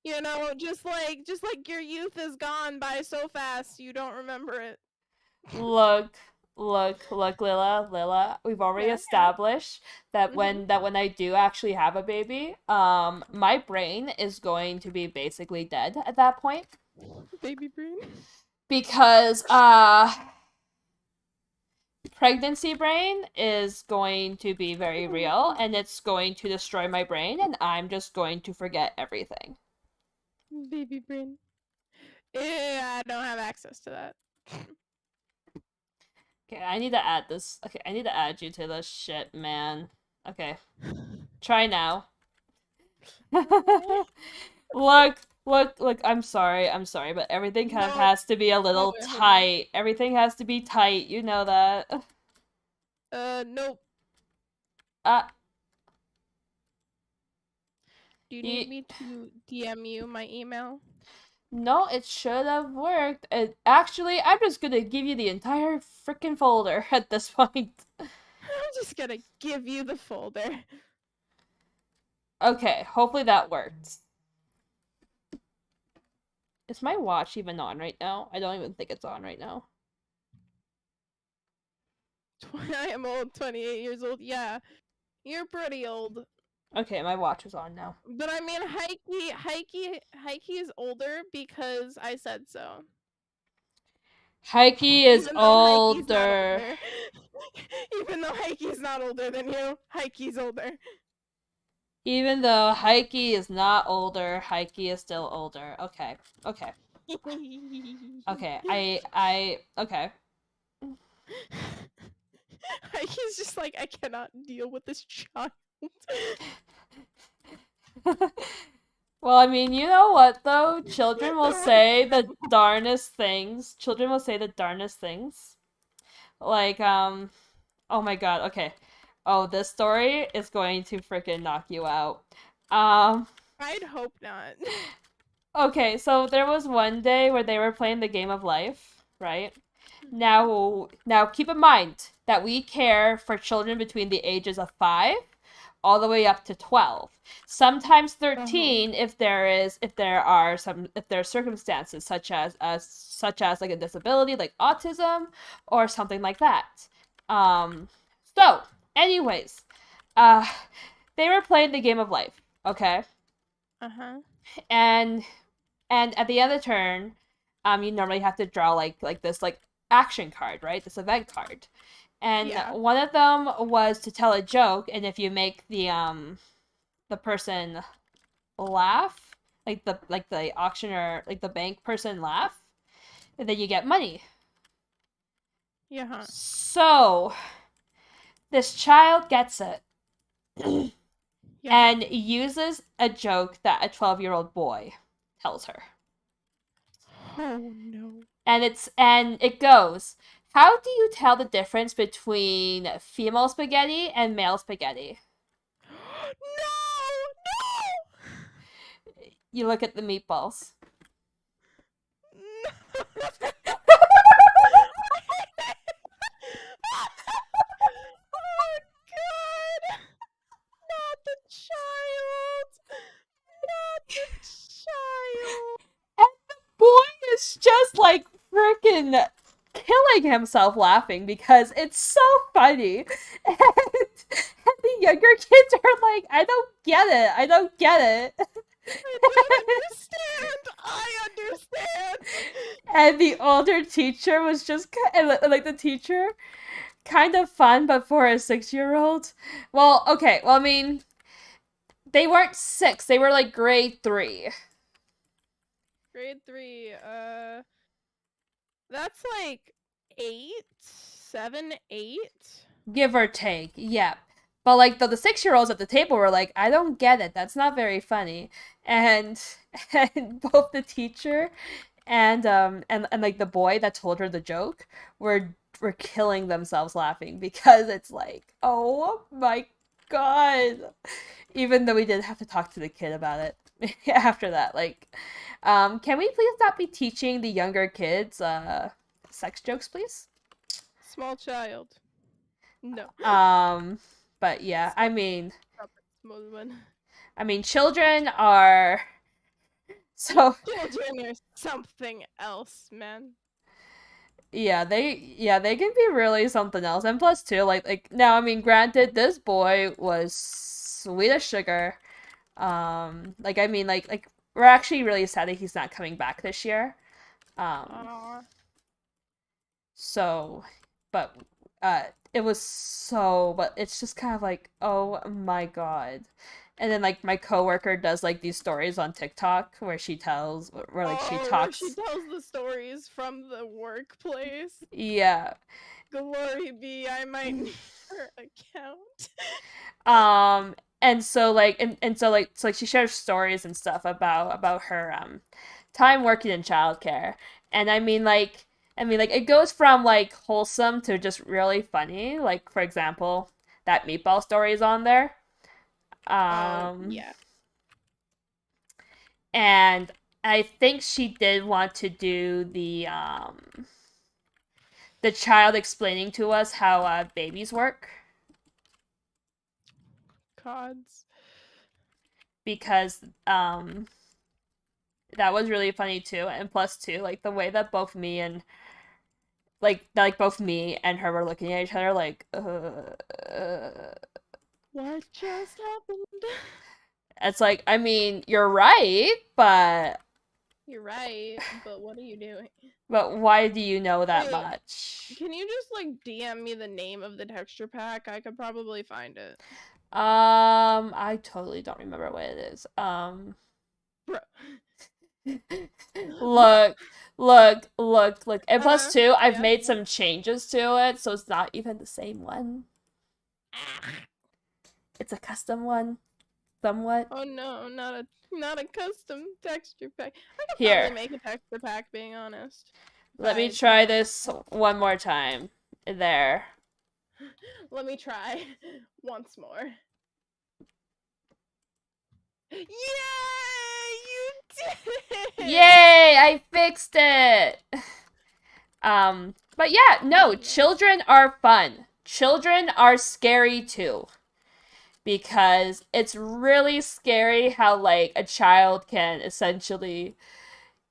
You know, just like your youth is gone by so fast, you don't remember it. Look, Lila. We've already established that when I do actually have a baby, my brain is going to be basically dead at that point. Baby brain. Because pregnancy brain is going to be very real, and it's going to destroy my brain, and I'm just going to forget everything. Baby brain. Yeah, I don't have access to that. Okay, I need to add this. Okay, I need to add you to this shit, man. Okay. Try now. Look, I'm sorry, but everything kind of has to be a little tight. Everything has to be tight, you know that. Nope. Do you need me to DM you my email? No, it should have worked. Actually, I'm just gonna give you the entire freaking folder at this point. I'm just gonna give you the folder. Okay, hopefully that works. Is my watch even on right now? I don't even think it's on right now. I am old, 28 years old. Yeah, you're pretty old. Okay, my watch is on now. But I mean, Heike is older because I said so. Heike is older. Even though Heike's not older than you, Heike's older. Even though Heike is not older, Heike is still older. Okay. Okay. Okay. Okay. He's just like, I cannot deal with this child. Well, I mean, you know what though? Children will say the darnest things. Children will say the darnest things. Like, oh my god, okay. Oh, this story is going to freaking knock you out. Um, I'd hope not. okay, so there was one day where they were playing the game of life, right? Now keep in mind that we care for children between the ages of 5 all the way up to 12. Sometimes 13 if there are circumstances such as like a disability like autism or something like that. So, anyways, uh they were playing the game of life, okay? Uh-huh. And at the end of the turn, you normally have to draw like this like action card, right? This event card. And Yeah. one of them was to tell a joke, and if you make the person laugh, like the auctioneer, like the bank person laugh, then you get money. Yeah. So this child gets it Yeah. and uses a joke that a 12-year-old boy tells her. Oh no. And it goes, how do you tell the difference between female spaghetti and male spaghetti? No! You look at the meatballs. No! Oh god! Not the child! Not the child! And the boy is just like freaking killing himself laughing because it's so funny. And the younger kids are like, I don't get it. I don't get it. I don't understand! I understand! And the older teacher was just like the teacher, kind of fun, but for a 6-year-old. Well, okay. Well, I mean, they weren't 6. They were like grade 3. Grade 3, that's like 8? 7, 8? Give or take. Yeah. But like the 6-year-olds at the table were like, I don't get it. That's not very funny. And and both the teacher and like the boy that told her the joke were killing themselves laughing because it's like, oh my god. Even though we did have to talk to the kid about it after that. Like, can we please not be teaching the younger kids sex jokes, please? Small child. No. But yeah, I mean, Small one. children are so Children are something else, man. yeah, they can be really something else. And plus too, like now, I mean, granted, this boy was sweet as sugar. Like I mean, like we're actually really sad that he's not coming back this year. Aww. So, but it was but it's just kind of like, oh my god. And then like my coworker does like these stories on TikTok where she tells where like she talks. Where she tells the stories from the workplace. Yeah. Glory be, I might need her account. And so like so she shares stories and stuff about her time working in childcare. And I mean like it goes from like wholesome to just really funny. Like for example, that meatball story is on there. Yeah. And I think she did want to do the child explaining to us how babies work. Cods. Because that was really funny too, and plus too, like the way that both me and both me and her were looking at each other like What just happened? It's like, I mean, you're right, but You're right, but what are you doing? But why do you know that Wait, much? Can you just like DM me the name of the texture pack? I could probably find it. I totally don't remember what it is. Bro. Look, look. And plus two, I've Yeah. made some changes to it, so it's not even the same one. It's a custom one, somewhat. Oh no, not a custom texture pack. I could Here, probably make a texture pack, being honest. let me Guys, try this one more time. There. let me try once more. Yay! You did it! Yay! I fixed it! But yeah, no, children are fun. Children are scary too. Because it's really scary how, like, a child can essentially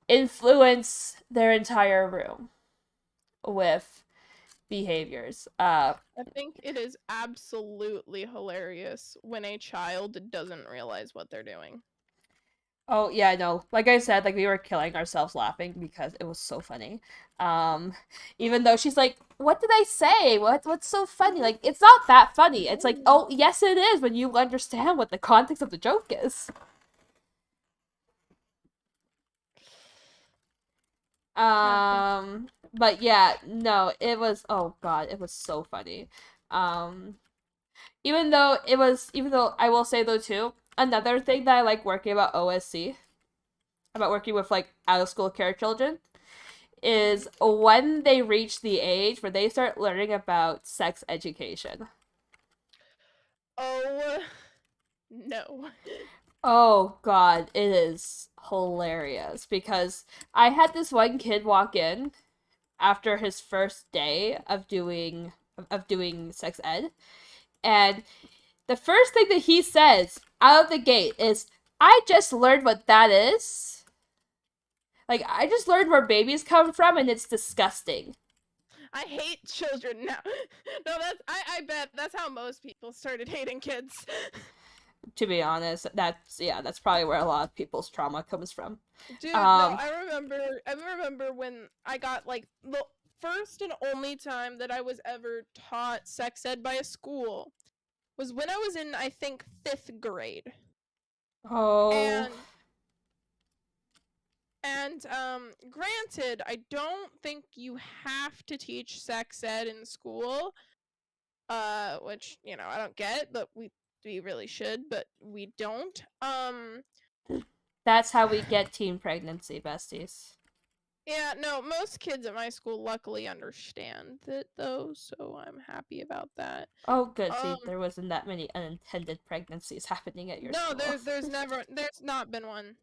influence their entire room with behaviors. I think it is absolutely hilarious when a child doesn't realize what they're doing. Oh yeah, no. Like I said, like we were killing ourselves laughing because it was so funny. Even though she's like, "What did I say? What's so funny?" Like it's not that funny. It's like, "Oh, yes it is when you understand what the context of the joke is." But yeah, no, it was oh god, it was so funny. Um even though I will say though too, another thing that I like working about OSC, about working with like out of school care children, is when they reach the age where they start learning about sex education. Oh no. Oh god, it is hilarious because I had this one kid walk in after his first day of doing sex ed, and the first thing that he says out of the gate is, "I just learned what that is." Like, I just learned where babies come from, and it's disgusting. I hate children now. No, I bet that's how most people started hating kids. To be honest, that's probably where a lot of people's trauma comes from. Dude, no, I remember when I got like the first and only time that I was ever taught sex ed by a school was when I was in, I think, 5th grade. Oh. And granted, I don't think you have to teach sex ed in school. Which, you know, I don't get, but we really should, but we don't. That's how we get teen pregnancy, besties. Yeah, no, most kids at my school luckily understand it though, so I'm happy about that. Oh, good. See, there wasn't that many unintended pregnancies happening at your school. No, there's not been one.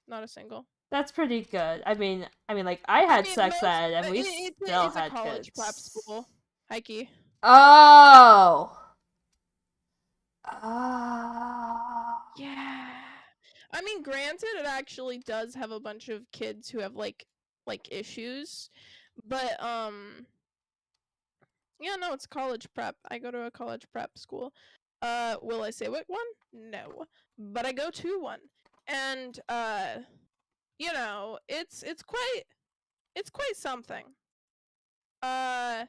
Not a single. That's pretty good. I mean, like I had sex ed, and we still had it's a college kids. prep school. Heike. Oh. Yeah. I mean, granted, it actually does have a bunch of kids who have like issues, but yeah, no, it's college prep. I go to a college prep school. Will I say what one? No, but I go to one, and you know, it's quite something. But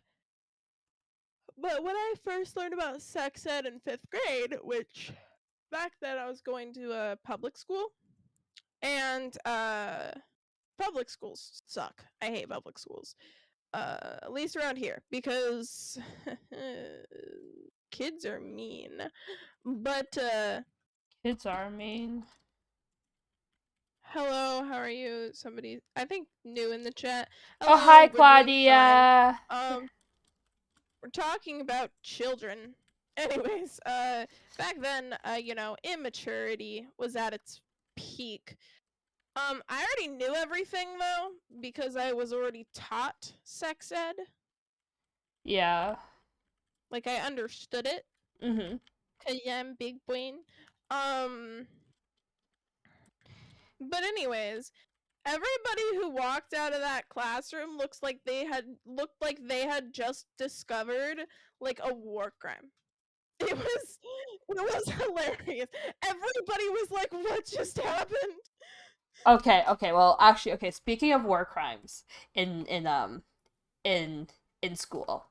when I first learned about sex ed in 5th grade, which back then I was going to a public school, and public schools suck. I hate public schools. At least around here, because kids are mean. But Kids are mean. hello, how are you? Somebody, I think, new in the chat. Hello, Hello, hi, Claudia. We're talking about children. Anyways, back then, you know, immaturity was at its peak. I already knew everything though, because I was already taught sex ed. Yeah. Like I understood it. Mm-hmm. 'Cause I'm big brain. But anyways, everybody who walked out of that classroom looked like they had just discovered like a war crime. It was hilarious. Everybody was like, "What just happened?" Okay. Well, actually, okay. Speaking of war crimes in school,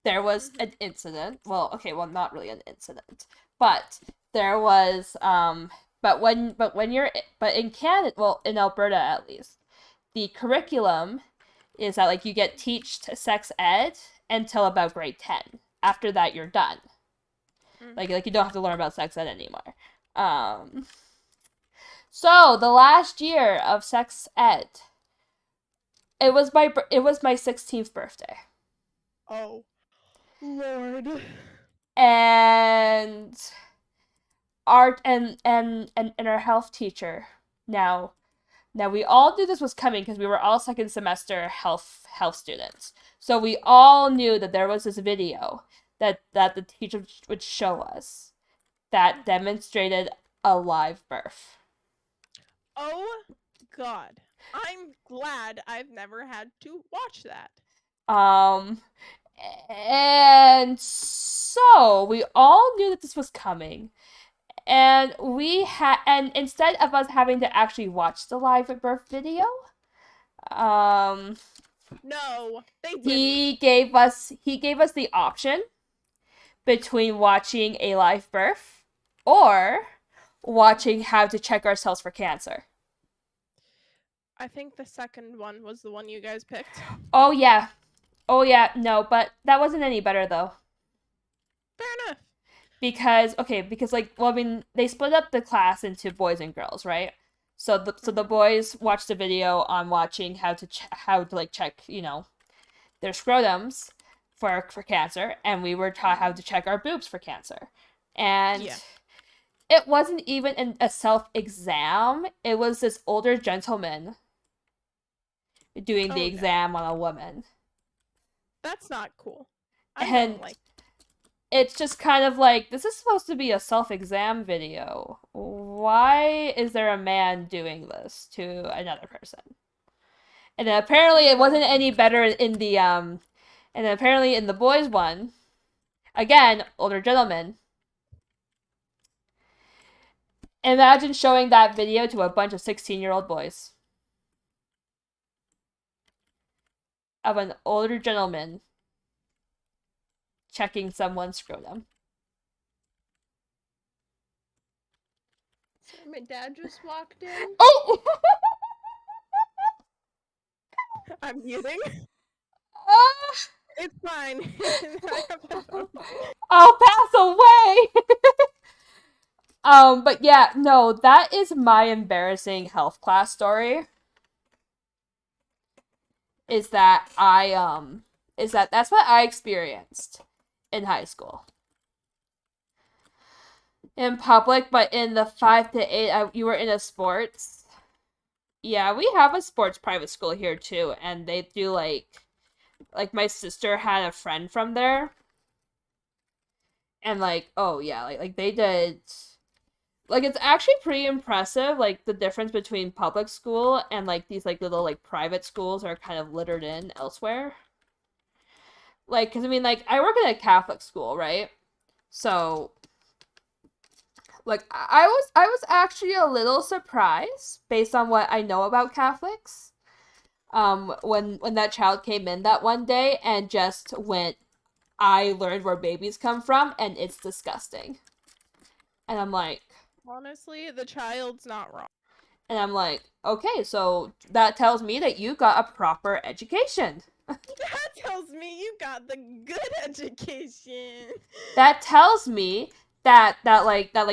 there was an incident. Well, okay. Well, not really an incident, but there was But in Canada, well, in Alberta at least, the curriculum is that like you get teached sex ed until about grade 10. After that, you're done. Like you don't have to learn about sex ed anymore. So the last year of sex ed, it was my 16th birthday. Oh, Lord. And our health teacher now we all knew this was coming because we were all second semester health students. So we all knew that there was this video that the teacher would show us that demonstrated a live birth. Oh God. I'm glad I've never had to watch that. And so we all knew that this was coming. And instead of us having to actually watch the live birth video, No, they didn't. he gave us the option between watching a live birth or watching how to check ourselves for cancer. I think the second one was the one you guys picked. Oh yeah, no, but that wasn't any better though. Fair enough. Because like, well, I mean, they split up the class into boys and girls, right? So the boys watched a video on watching how to check, you know, their scrotums for cancer, and we were taught how to check our boobs for cancer. And it wasn't even a self-exam. It was this older gentleman doing the exam on a woman. That's not cool. And it's just kind of like, this is supposed to be a self-exam video. Why is there a man doing this to another person? And then apparently it wasn't any better in the and then apparently in the boys one, again, older gentleman. Imagine showing that video to a bunch of 16-year-old boys. Of an older gentleman checking someone's scrotum. Sorry, my dad just walked in. Oh! I'm muting. It's fine. I'll pass away! But yeah, no, that is my embarrassing health class story. That's what I experienced in high school. In public, but in the 5 to 8, you were in a sports. Yeah, we have a sports private school here too, and they do like my sister had a friend from there. And like, oh yeah, like they did, like, it's actually pretty impressive, like the difference between public school and like these like little like private schools are kind of littered in elsewhere. Like, because I mean, like, I work at a Catholic school, right? So like, I was actually a little surprised based on what I know about Catholics. When that child came in that one day and just went, I learned where babies come from and it's disgusting. And I'm like, honestly, the child's not wrong. And I'm like, okay, so that tells me that you got a proper education. That tells me you got the good education. That tells me that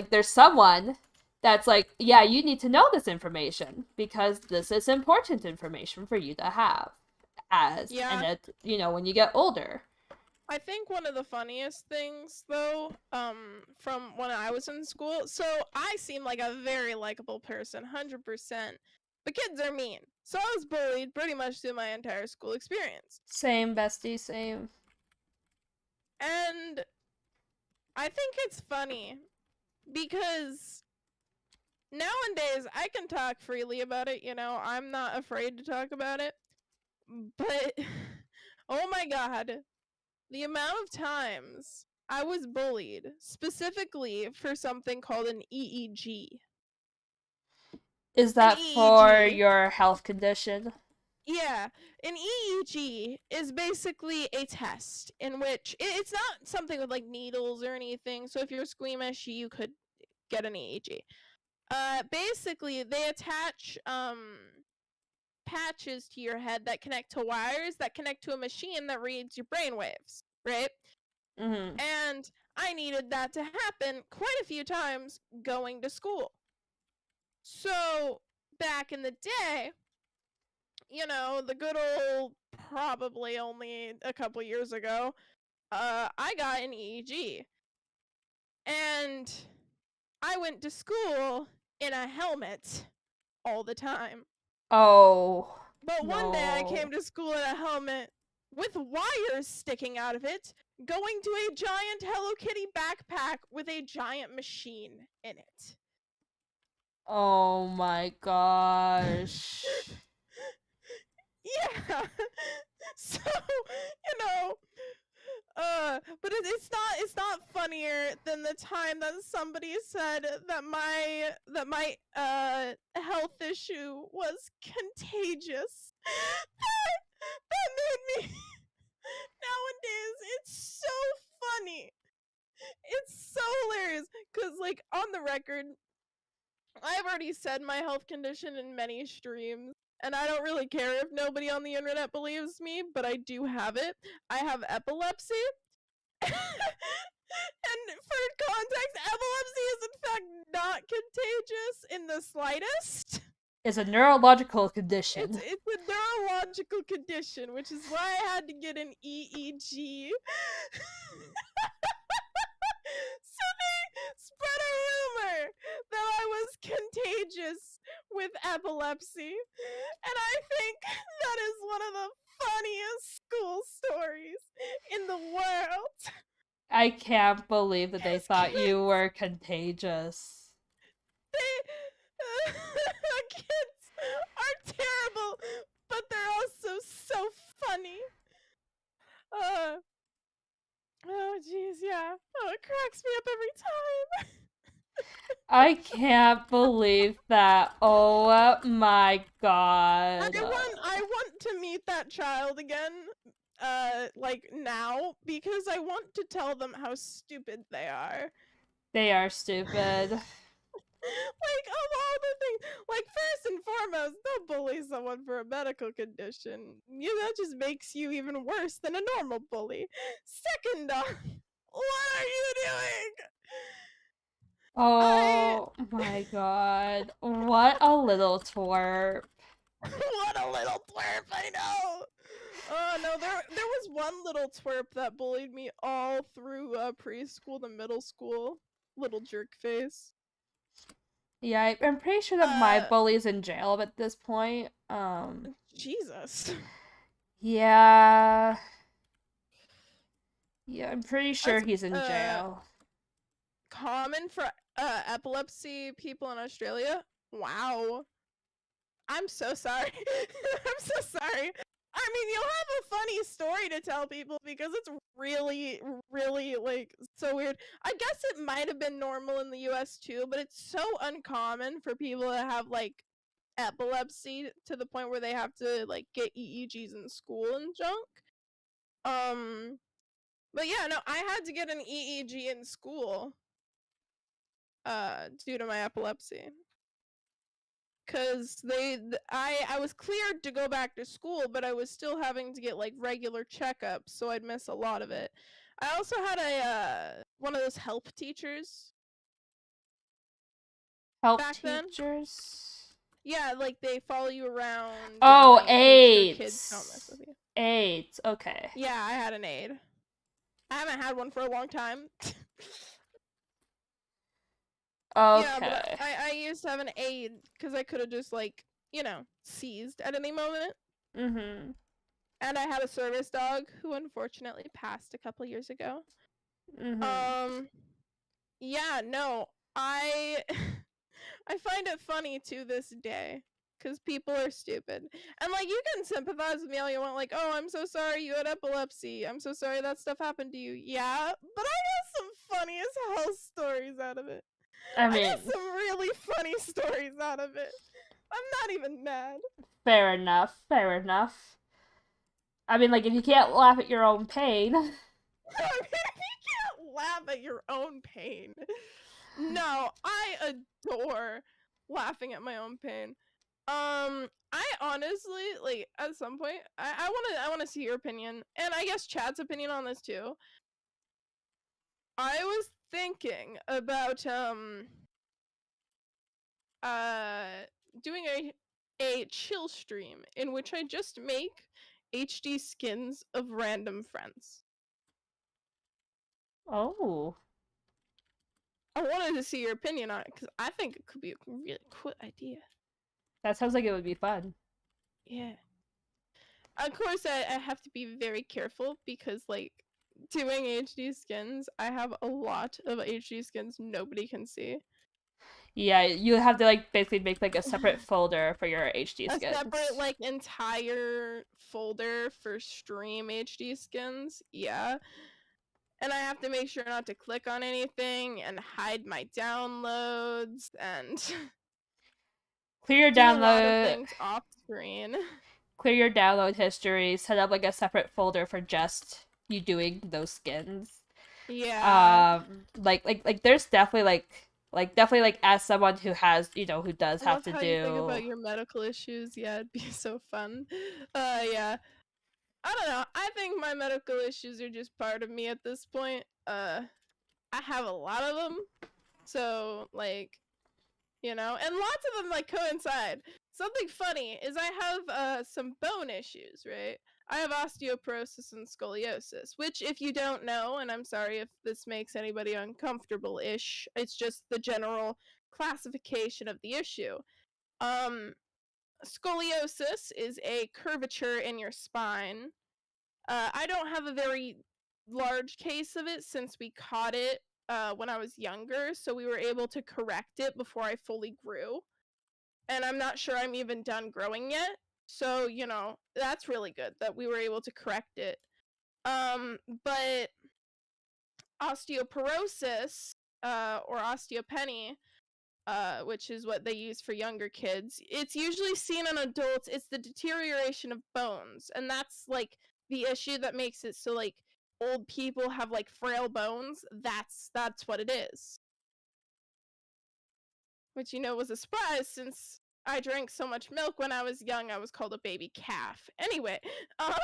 there's someone that's like, yeah, you need to know this information because this is important information for you to have when you get older. I think one of the funniest things, though, from when I was in school, so I seem like a very likable person, 100%. But kids are mean. So I was bullied pretty much through my entire school experience. Same, bestie, same. And I think it's funny because nowadays I can talk freely about it, you know, I'm not afraid to talk about it. But, oh my god, the amount of times I was bullied, specifically for something called an EEG. Is that for your health condition? Yeah, an EEG is basically a test in which it's not something with like needles or anything. So if you're squeamish, you could get an EEG. Basically, they attach patches to your head that connect to wires that connect to a machine that reads your brainwaves, right? Mm-hmm. And I needed that to happen quite a few times going to school. So back in the day, the good old, probably only a couple years ago, I got an EEG. And I went to school in a helmet all the time. Oh. But one day I no. came to school in a helmet with wires sticking out of it, going to a giant Hello Kitty backpack with a giant machine in it. Oh my gosh. Yeah. So, but it's not funnier than the time that somebody said that my health issue was contagious. That made me nowadays it's so funny. It's so hilarious cuz like on the record I've already said my health condition in many streams, and I don't really care if nobody on the internet believes me, but I do have it. I have epilepsy. And for context, epilepsy is in fact not contagious in the slightest. It's a neurological condition. It's a neurological condition, which is why I had to get an EEG. So they spread a rumor that I was contagious with epilepsy. And I think that is one of the funniest school stories in the world. I can't believe that they thought you were contagious. Kids are terrible, but they're also so funny. Oh jeez, yeah. Oh, it cracks me up every time. I can't believe that. Oh my god. I want to meet that child again, like now, because I want to tell them how stupid they are. They are stupid. Like, of all the things, like, first and foremost, don't bully someone for a medical condition. That just makes you even worse than a normal bully. Second off, what are you doing? Oh my god. What a little twerp. What a little twerp, I know! Oh no, there was one little twerp that bullied me all through preschool to middle school. Little jerk face. Yeah, I'm pretty sure that my bully's in jail at this point. Jesus. Yeah. Yeah, I'm pretty sure he's in jail. Common for epilepsy people in Australia? Wow. I'm so sorry. I'm so sorry. I mean, you'll have a funny story to tell people because it's really, really, like, so weird. I guess it might have been normal in the US too, but it's so uncommon for people to have, like, epilepsy to the point where they have to, like, get EEGs in school and junk. But yeah, no, I had to get an EEG in school, due to my epilepsy. Cause I was cleared to go back to school, but I was still having to get like regular checkups, so I'd miss a lot of it. I also had a one of those help teachers. Help back teachers? Then. Yeah, like they follow you around. Oh, and, like, make sure kids don't mess with you. AIDS, okay. Yeah, I had an aide. I haven't had one for a long time. Okay. Yeah, but I used to have an aide because I could have just, like, seized at any moment. Mm-hmm. And I had a service dog who unfortunately passed a couple years ago. Mm-hmm. Yeah, no, I find it funny to this day because people are stupid. And, like, you can sympathize with me all you want, like, oh, I'm so sorry you had epilepsy. I'm so sorry that stuff happened to you. Yeah, but I got some funny as hell stories out of it. I got some really funny stories out of it. I'm not even mad. Fair enough. Fair enough. I mean, like, if you can't laugh at your own pain. I mean, if you can't laugh at your own pain. No, I adore laughing at my own pain. I honestly, like, at some point, I wanna see your opinion, and I guess Chad's opinion on this too. I was thinking about doing a chill stream in which I just make HD skins of random friends. Oh, I wanted to see your opinion on it because I think it could be a really cool idea. that sounds like it would be fun. Yeah. Of course, I have to be very careful because, like, doing HD skins, I have a lot of HD skins nobody can see. Yeah, you have to like basically make like a separate folder for your HD A skins. separate, like, entire folder for stream HD skins. Yeah. And I have to make sure not to click on anything and hide my downloads and Clear your do a lot of download. things off screen. Clear your download history. Set up like a separate folder for just you doing those skins. Yeah. Like there's definitely definitely like as someone who has who does I have love to how do. you think about your medical issues. Yeah, it'd be so fun. Yeah. I don't know. I think my medical issues are just part of me at this point. I have a lot of them. So, like, and lots of them, like, coincide. Something funny is I have some bone issues, right? I have osteoporosis and scoliosis, which, if you don't know, and I'm sorry if this makes anybody uncomfortable-ish, it's just the general classification of the issue. Scoliosis is a curvature in your spine. I don't have a very large case of it since we caught it when I was younger, so we were able to correct it before I fully grew. And I'm not sure I'm even done growing yet. So, that's really good that we were able to correct it. But osteoporosis, or osteopenia, which is what they use for younger kids, it's usually seen in adults. It's the deterioration of bones, and that's like the issue that makes it so, like, old people have, like, frail bones. That's what it is. Which, was a surprise since I drank so much milk when I was young. I was called a baby calf. Anyway, but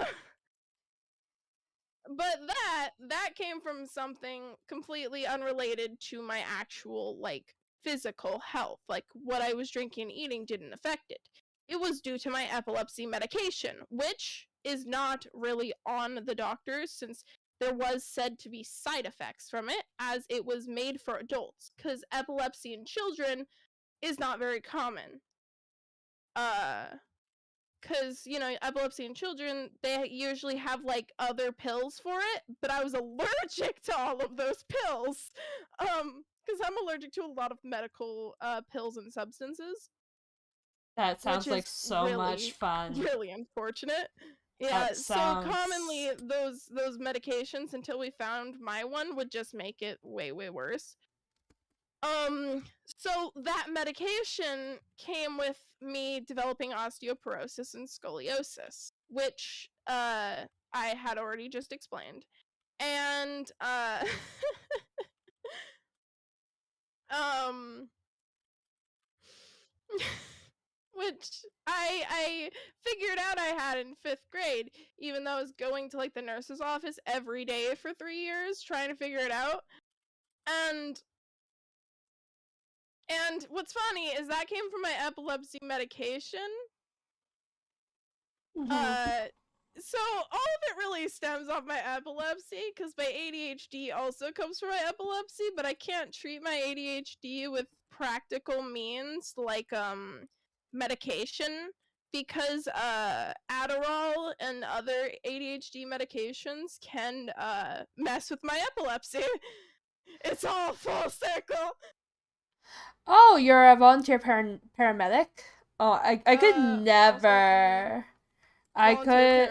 that came from something completely unrelated to my actual, like, physical health. Like, what I was drinking and eating didn't affect it. It was due to my epilepsy medication, which is not really on the doctors, since there was said to be side effects from it, as it was made for adults, because epilepsy in children is not very common. Because, epilepsy in children, they usually have, like, other pills for it, but I was allergic to all of those pills. Because I'm allergic to a lot of medical pills and substances. That sounds Which like is so really, much fun. really unfortunate. Yeah, That so sounds... commonly those medications, until we found my one, would just make it way, way worse. So that medication came with me developing osteoporosis and scoliosis, which I had already just explained. And which I figured out I had in 5th grade, even though I was going to, like, the nurse's office every day for 3 years trying to figure it out. And what's funny is that came from my epilepsy medication. So all of it really stems off my epilepsy, because my ADHD also comes from my epilepsy, but I can't treat my ADHD with practical means like medication, because Adderall and other ADHD medications can mess with my epilepsy. It's all full circle. Oh, you're a volunteer paramedic? Oh, I could never. I could.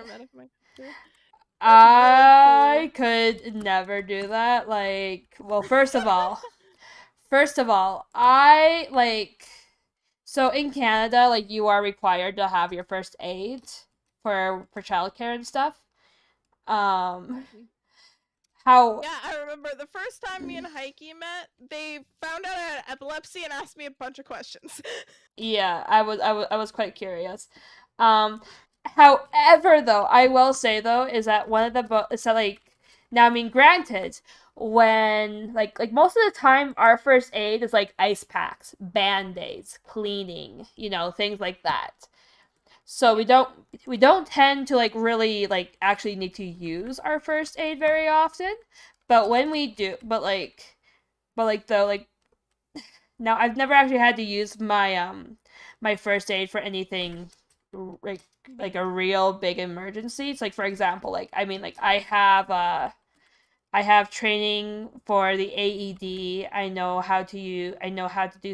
I could never do that. Like, well, first of all, I like. So in Canada, like, you are required to have your first aid for childcare and stuff. How Yeah, I remember the first time me and Heike met, they found out I had epilepsy and asked me a bunch of questions. Yeah, I was quite curious. Um, However, though, I will say though is that one of the is that like now I mean granted when like most of the time our first aid is like ice packs, band-aids, cleaning, things like that. So we don't tend to like really like actually need to use our first aid very often, but when we do, but like though like now I've never actually had to use my first aid for anything like a real big emergency. It's like for example, like I mean like I have training for the AED. I know how to do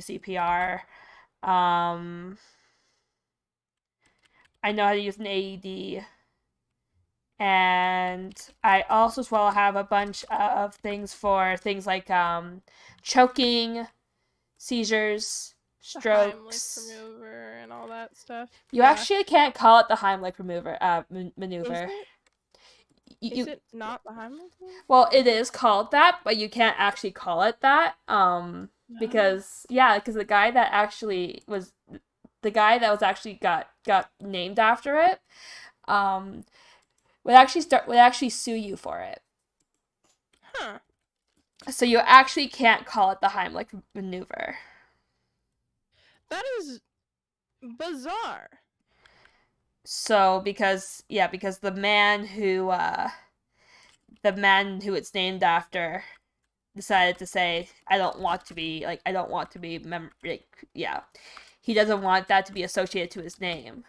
CPR. Um I know how to use an AED. And I also as well have a bunch of things for things like choking, seizures, The Heimlich strokes. maneuver and all that stuff. You Yeah. actually can't call it the Heimlich Is maneuver. it? You Is it not the Heimlich maneuver? well, it is called that, but you can't actually call it that. No. Because the guy that was actually got named after it, um, would actually sue you for it. Huh. So you actually can't call it the Heimlich maneuver. That is bizarre. So because the man who it's named after decided to say I don't want to be yeah. He doesn't want that to be associated to his name.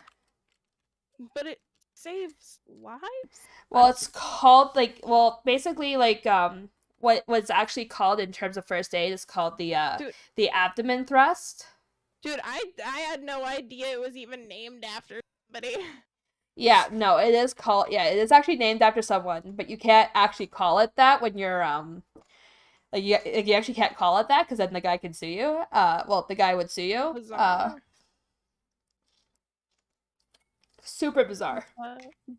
But it saves lives? Well, it's called basically what was actually called in terms of first aid is called Dude, the abdomen thrust. I had no idea it was even named after somebody. Yeah, no, it is actually named after someone, but you can't actually call it that when you're you actually can't call it that because then the guy can sue you. Well, the guy would sue you. Bizarre. Super bizarre.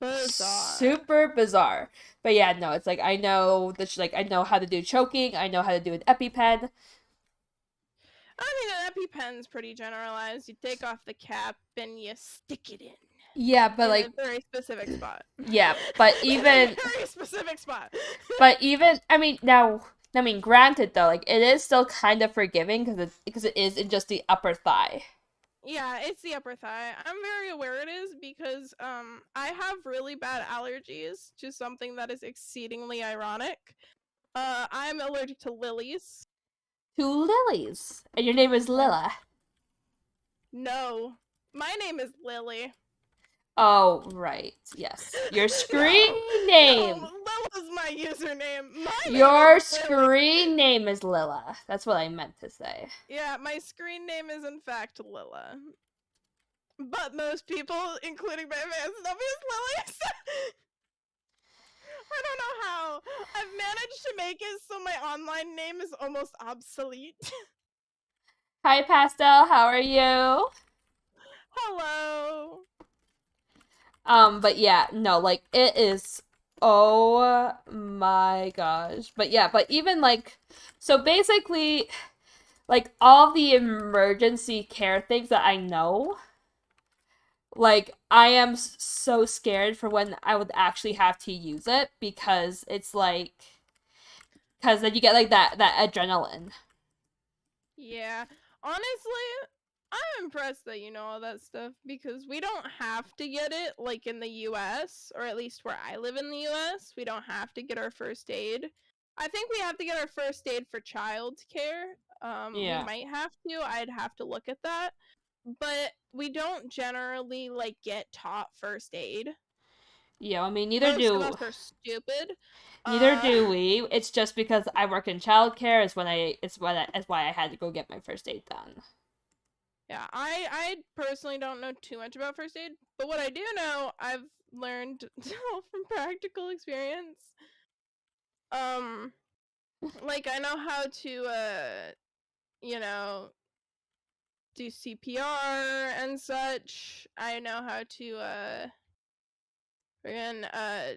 Bizarre. Super bizarre. But yeah, no, it's like I know how to do choking, I know how to do an EpiPen. I mean, an EpiPen's pretty generalized. You take off the cap and you stick it in. Yeah, but in like a very specific spot. yeah, but even a very specific spot. but even I mean granted though, like it is still kind of forgiving because it is in just the upper thigh. Yeah, it's the upper thigh. I'm very aware it is because I have really bad allergies to something that is exceedingly ironic. I'm allergic to lilies. To lilies. And your name is Lila. No. My name is Lily. Oh, right. Yes. Your screen No, name. No, Lila's my username. Your screen name is Lila. That's what I meant to say. Yeah, my screen name is in fact Lila. But most people, including my fans, know me as Lily. I don't know how. I've managed to make it so my online name is almost obsolete. Hi, Pastel. How are you? Hello. But yeah, no, like it is. Oh my gosh. But yeah, but even so basically, like all the emergency care things that I know, like I am so scared for when I would actually have to use it because because then you get like that adrenaline. Yeah. Honestly, I'm impressed that you know all that stuff because we don't have to get it like in the US, or at least where I live in the US. We don't have to get our first aid. I think we have to get our first aid for child care. Yeah. We might have to. I'd have to look at that. But we don't generally like get taught first aid. Yeah, I mean Most of us are stupid. neither do we. It's just because I work in childcare is why I had to go get my first aid done. Yeah, I personally don't know too much about first aid, but what I do know, I've learned from practical experience. Like I know how to you know, do CPR and such. I know how to and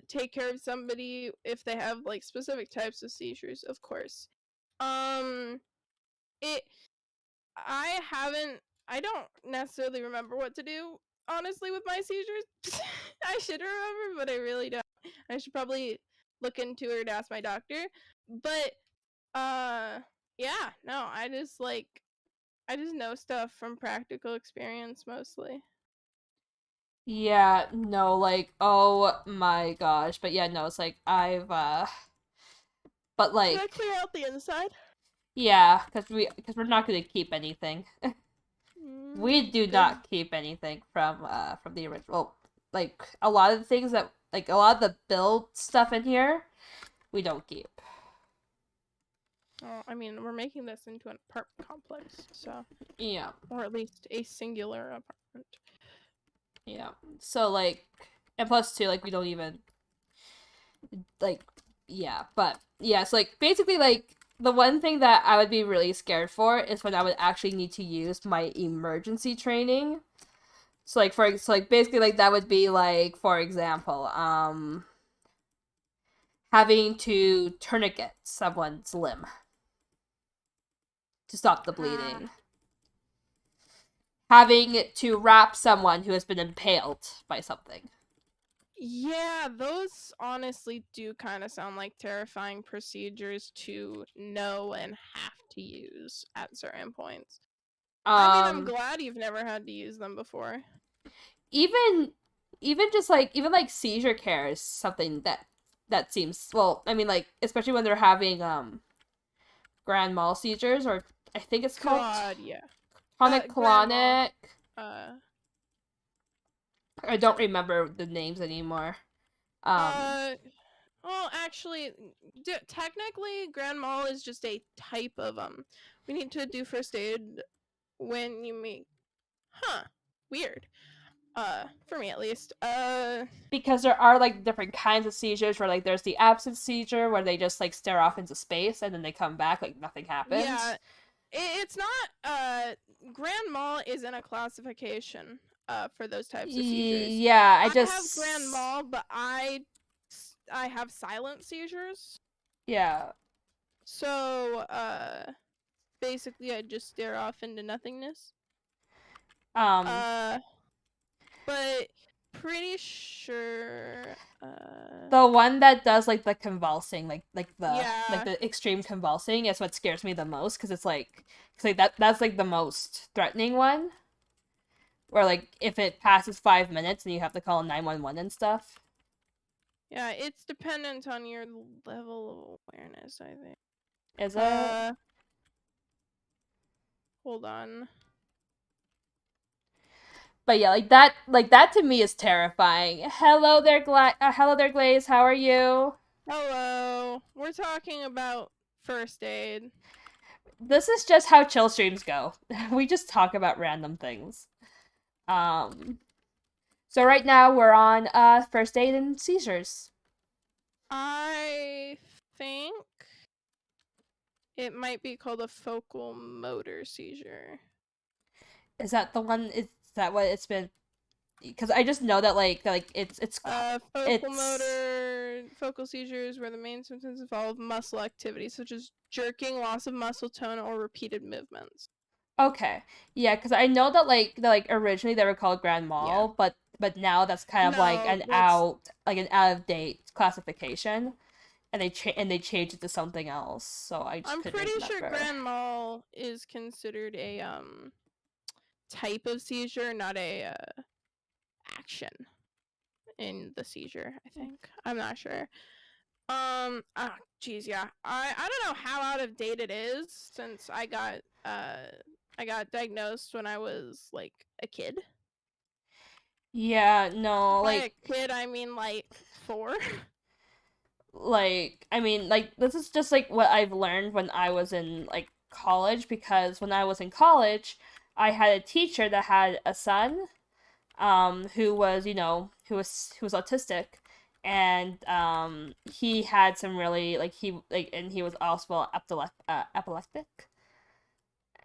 take care of somebody if they have like specific types of seizures, of course. It I don't necessarily remember what to do, honestly, with my seizures. I should remember, but I really don't. I should probably look into it and ask my doctor. But yeah, no, I just know stuff from practical experience mostly. Yeah, no, like, oh my gosh. But yeah, no, it's like but Did I like, clear out the inside? yeah, because we're not gonna keep anything. We do Good. not keep anything from the original. Like a lot of the things that like a lot of the build stuff in here, we don't keep. Well, I mean, we're making this into an apartment complex, so Yeah, or at least a singular apartment. yeah. So like, and plus too, like we don't even like, yeah. But yeah, so like basically like the one thing that I would be really scared for is when I would actually need to use my emergency training. So like so like basically like that would be like, for example, having to tourniquet someone's limb to stop the bleeding. Having to wrap someone who has been impaled by something. Yeah, those honestly do kind of sound like terrifying procedures to know and have to use at certain points. I mean, I'm glad you've never had to use them before. Even just like even like seizure care is something that seems, well, I mean, like especially when they're having grand mal seizures, or I think it's called Yeah. tonic-clonic. Uh, I don't remember the names anymore. Well, actually, technically, grand mal is just a type of we need to do first aid when you make. Weird. For me at least. Because there are like different kinds of seizures where like there's the absence seizure where they just like stare off into space and then they come back like nothing happens. Yeah, it's not. Grand mal isn't a classification. For those types of seizures. Yeah, I have grand mal, but I have silent seizures. Yeah. So basically I just stare off into nothingness. But pretty sure the one that does like the convulsing, like the extreme convulsing is what scares me the most, because it's like that's like the most threatening one, where like if it passes 5 minutes and you have to call 911 and stuff. Yeah, it's dependent on your level of awareness, I think. Is it? Hold on. But yeah, like that to me is terrifying. Hello there, Glaze. How are you? Hello. We're talking about first aid. This is just how chill streams go. We just talk about random things. So right now we're on first aid and seizures. I think it might be called a focal motor seizure. Is that the one? Is that what it's been? Because I just know that it's focal seizures where the main symptoms involve muscle activity such as jerking, loss of muscle tone, or repeated movements. Okay, yeah, because I know that originally they were called grand mal, but now that's kind of an out of date classification, and they changed it to something else. So I'm pretty sure grand mal is considered a type of seizure, not a action in the seizure, I think. I'm not sure. Geez, yeah. I don't know how out of date it is, since I got diagnosed when I was like a kid. Yeah, no, by a kid I mean like 4. I mean, this is just what I've learned when I was in college, because when I was in college, I had a teacher that had a son who was autistic, and he had some really and he was also epileptic.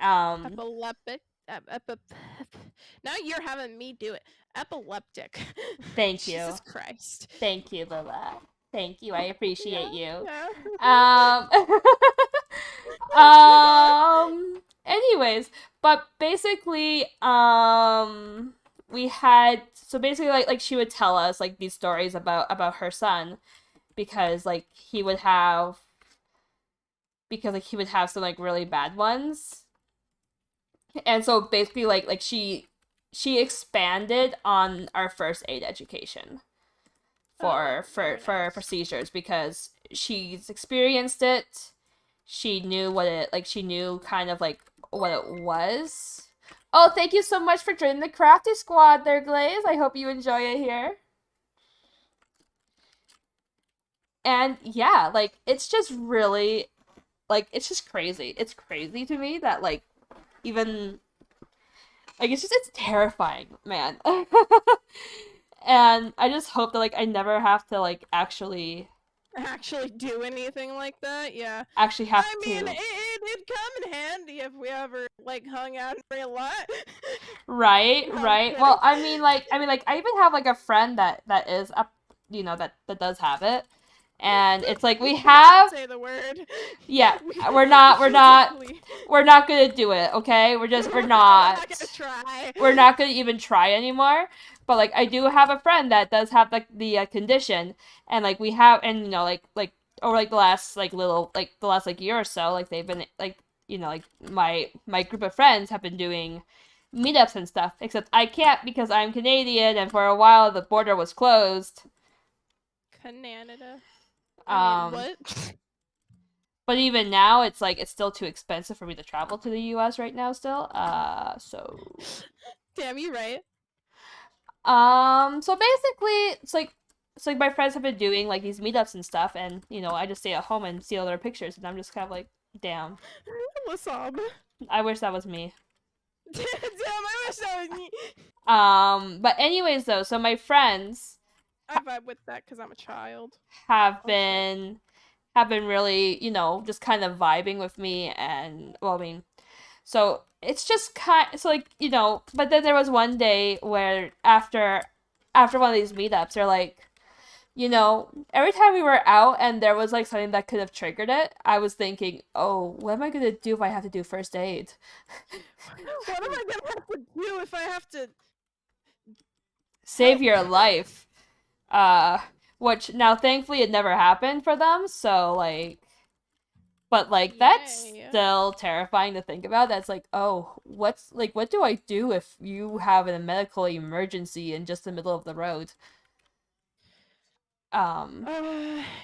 Epileptic. Now you're having me do it. Epileptic. Thank you. Jesus Christ. Thank you, Lila. Thank you. I appreciate you. Yeah. Anyways, but basically, we had, so basically like she would tell us like these stories about her son, because like he would have some like really bad ones. And so basically like she expanded on our first aid education for seizures, because she's experienced it. She knew she knew kind of like what it was. Oh, thank you so much for joining the Crafty Squad there, Glaze. I hope you enjoy it here. And yeah, like it's just really like it's just crazy. It's crazy to me that like even like it's terrifying, man. And I just hope that like I never have to like actually do anything like that. Yeah. Actually have I mean, it'd come in handy if we ever like hung out in real life. Right. Well, I mean like I even have like a friend that is up, that does have it. And it's like we have say the word. Yeah, we're not gonna do it, okay? We're not gonna try. We're not gonna even try anymore. But like I do have a friend that does have like the condition, and like we have, and like over like the last year or so, like they've been like like my group of friends have been doing meetups and stuff. Except I can't because I'm Canadian, and for a while the border was closed. Canada. What? But even now, it's still too expensive for me to travel to the U.S. right now. Still, so. Damn, you right. So basically, it's like my friends have been doing like these meetups and stuff, and I just stay at home and see all their pictures, and I'm just kind of like, damn. Wasabi. I wish that was me. Damn, I wish that was me. But anyways, though, so my friends. I vibe with that because I'm a child. Have been really, just kind of vibing with me, and well, I mean, so it's just but then there was one day where after one of these meetups, they're like, every time we were out and there was like something that could have triggered it, I was thinking, oh, what am I gonna do if I have to do first aid? What am I gonna have to do if I have to save your life? Which now thankfully it never happened for them, so like, but like that's still terrifying to think about. That's like, oh, what do I do if you have a medical emergency in just the middle of the road?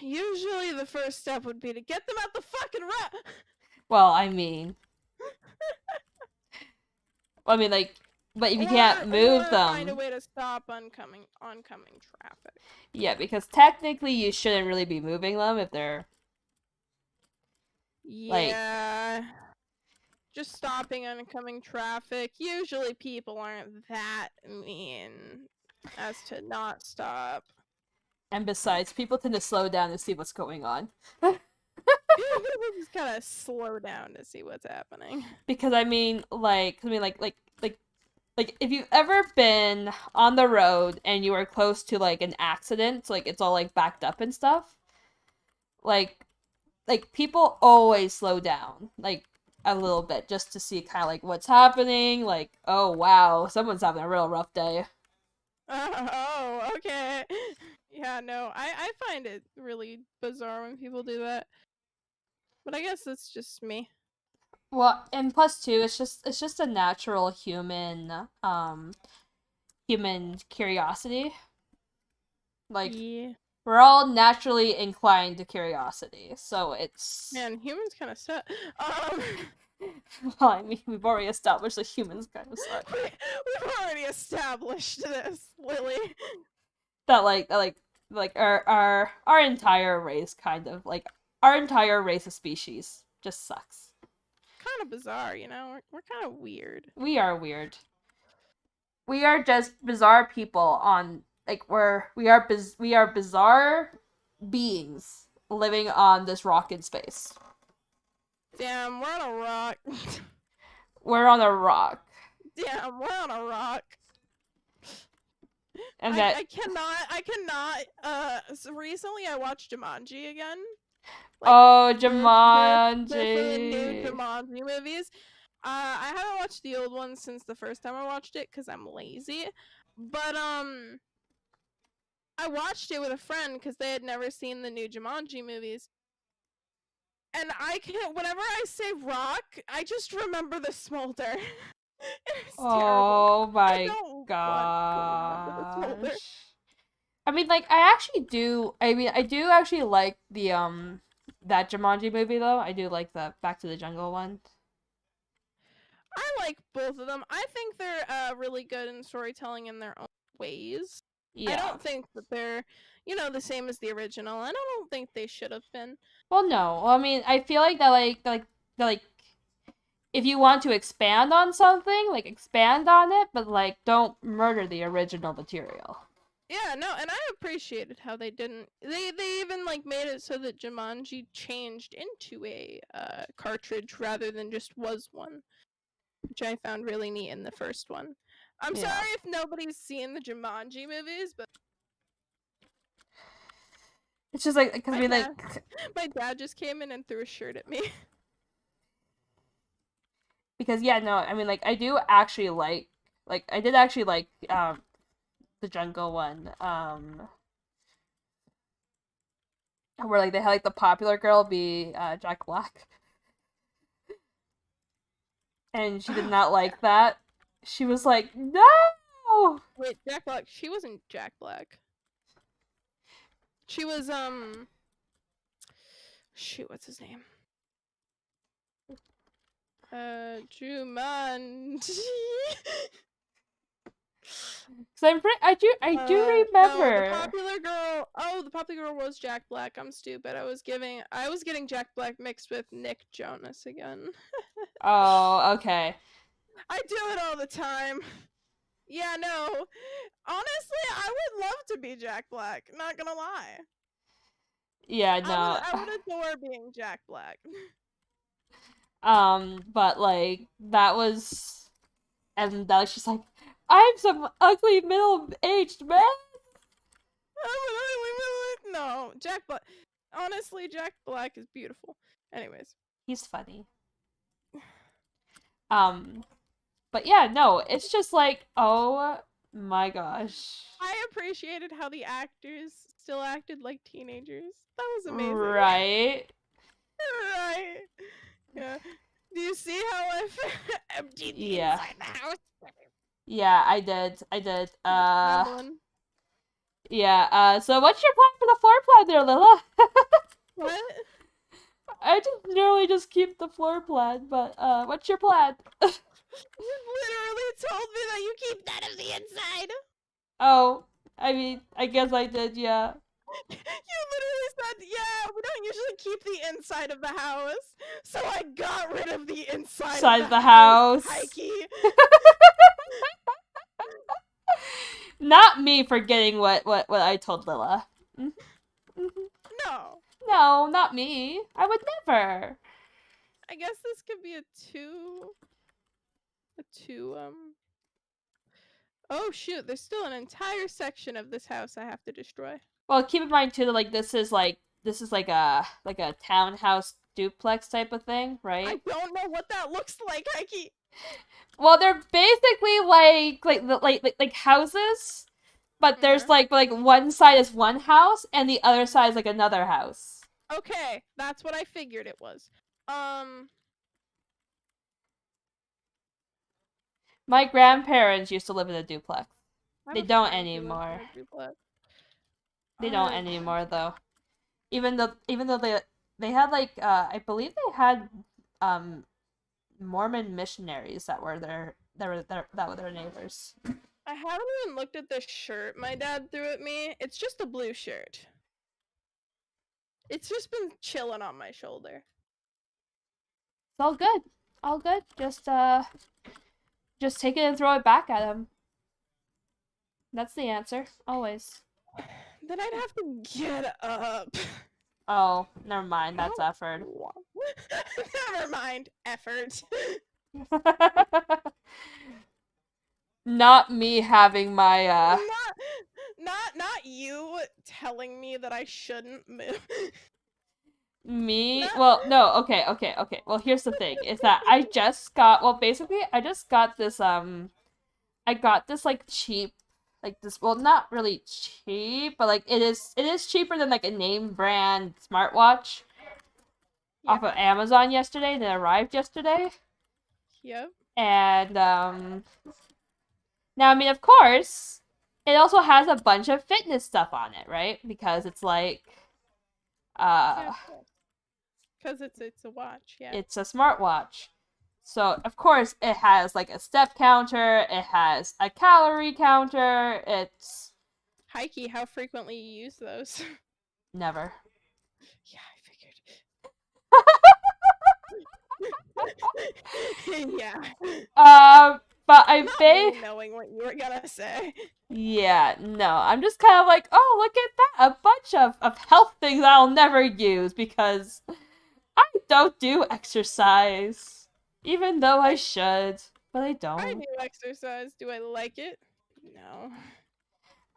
Usually the first step would be to get them out the fucking road. Well, I mean, like, but if you can't move them, find a way to stop oncoming traffic. Yeah, because technically you shouldn't really be moving them if they're just stopping oncoming traffic. Usually people aren't that mean as to not stop. And besides, people tend to slow down to see what's going on. People just kind of slow down to see what's happening. Because like if you've ever been on the road and you were close to like an accident, like it's all like backed up and stuff, like people always slow down like a little bit just to see kind of like what's happening. Like, oh wow, someone's having a real rough day. Oh, okay. Yeah, no, I find it really bizarre when people do that. But I guess it's just me. Well, and plus too, it's just a natural human curiosity. Like, yeah. We're all naturally inclined to curiosity, so it's... Man, humans kind of suck. Well, I mean, we've already established that humans kind of suck. We've already established this, Lily. That our entire race kind of, like, our entire race of species just sucks. Kind of bizarre, we're kind of weird. We are weird. We are just bizarre people on, like, we are bizarre beings living on this rock in space. Damn, we're on a rock. We're on a rock. Damn, we're on a rock. Okay. I cannot. So recently I watched Jumanji again. Oh, For the new Jumanji. Jumanji movies. I haven't watched the old ones since the first time I watched it because I'm lazy. But I watched it with a friend because they had never seen the new Jumanji movies. And whenever I say rock, I just remember the smolder. It's Oh terrible. my I don't want to remember the smolder. gosh. I mean, like, I actually do. I mean, I do actually like the that Jumanji movie though. I do like the Back to the Jungle one. I like both of them. I think they're really good in storytelling in their own ways. Yeah. I don't think that they're, the same as the original, and I don't think they should have been. Well, no. Well, I mean, I feel like that if you want to expand on something, like expand on it, but like don't murder the original material. Yeah, no, and I appreciated how they didn't. They even like made it so that Jumanji changed into a cartridge rather than just was one, which I found really neat in the first one. I'm Yeah. sorry if nobody's seen the Jumanji movies, but It's just like because my dad just came in and threw a shirt at me. Because yeah, no, I mean like I do actually like I did actually like the Jungle one where like they had like the popular girl be Jack Black. And she did not like that. She was like, "No!" Wait, Jack Black. She wasn't Jack Black. She was shoot, what's his name? Jumanji. Cuz I do remember. No, the popular girl. Oh, the popular girl was Jack Black. I'm stupid. I was getting Jack Black mixed with Nick Jonas again. Oh, okay. I do it all the time. Yeah, no. Honestly, I would love to be Jack Black. Not gonna lie. Yeah, no. I would adore being Jack Black. But like that was, and that was just like, I'm some ugly middle-aged man. No, Jack Black. Honestly, Jack Black is beautiful. Anyways, he's funny. But yeah, no, it's just like, oh my gosh. I appreciated how the actors still acted like teenagers. That was amazing. Right. Right. Yeah. Do you see how I've emptied the Yeah. inside the house? Yeah, I did. Rumbling. Yeah, so what's your plan for the floor plan there, Lila? What? I just nearly just keep the floor plan, but what's your plan? You literally told me that you keep none of the inside. Oh, I mean, I guess I did, yeah. You literally said, yeah, we don't usually keep the inside of the house, so I got rid of the inside of the house. Heike. Not me forgetting what I told Lila. Mm-hmm. No. No, not me. I would never. I guess this could be a two. Oh shoot! There's still an entire section of this house I have to destroy. Well, keep in mind too that like this is like a townhouse duplex type of thing, right? I don't know what that looks like, Heike. Well, they're basically like houses, but there's like one side is one house and the other side is like another house. Okay, that's what I figured it was. My grandparents used to live in a duplex. They don't anymore. They don't anymore though. Even though they had like I believe they had Mormon missionaries that were their neighbors. I haven't even looked at this shirt my dad threw at me. It's just a blue shirt. It's just been chilling on my shoulder. It's all good. All good. Just take it and throw it back at him. That's the answer. Always. Then I'd have to get up. Oh, never mind. That's effort. Never mind. Effort. Not me having my Not you telling me that I shouldn't move. me. Not Well, no, okay. Well, here's the thing: is that I just got. Well, basically, I just got this. I got this like cheap, like this. Well, not really cheap, but like it is cheaper than like a name brand smartwatch off of Amazon yesterday. That arrived yesterday, Yep. and now I mean, of course, it also has a bunch of fitness stuff on it, right? Because it's like uh, Because it's a watch. Yeah. it's a smartwatch. So of course it has like a step counter, it has a calorie counter, it's Heike, how frequently you use those? never. Yeah, I figured. Yeah. But I Not bet. really knowing what you were gonna say. Yeah, no, I'm just kind of like, oh, look at that, a bunch of health things I'll never use because I don't do exercise, even though I should, but I I don't. do exercise. Do I like it? No.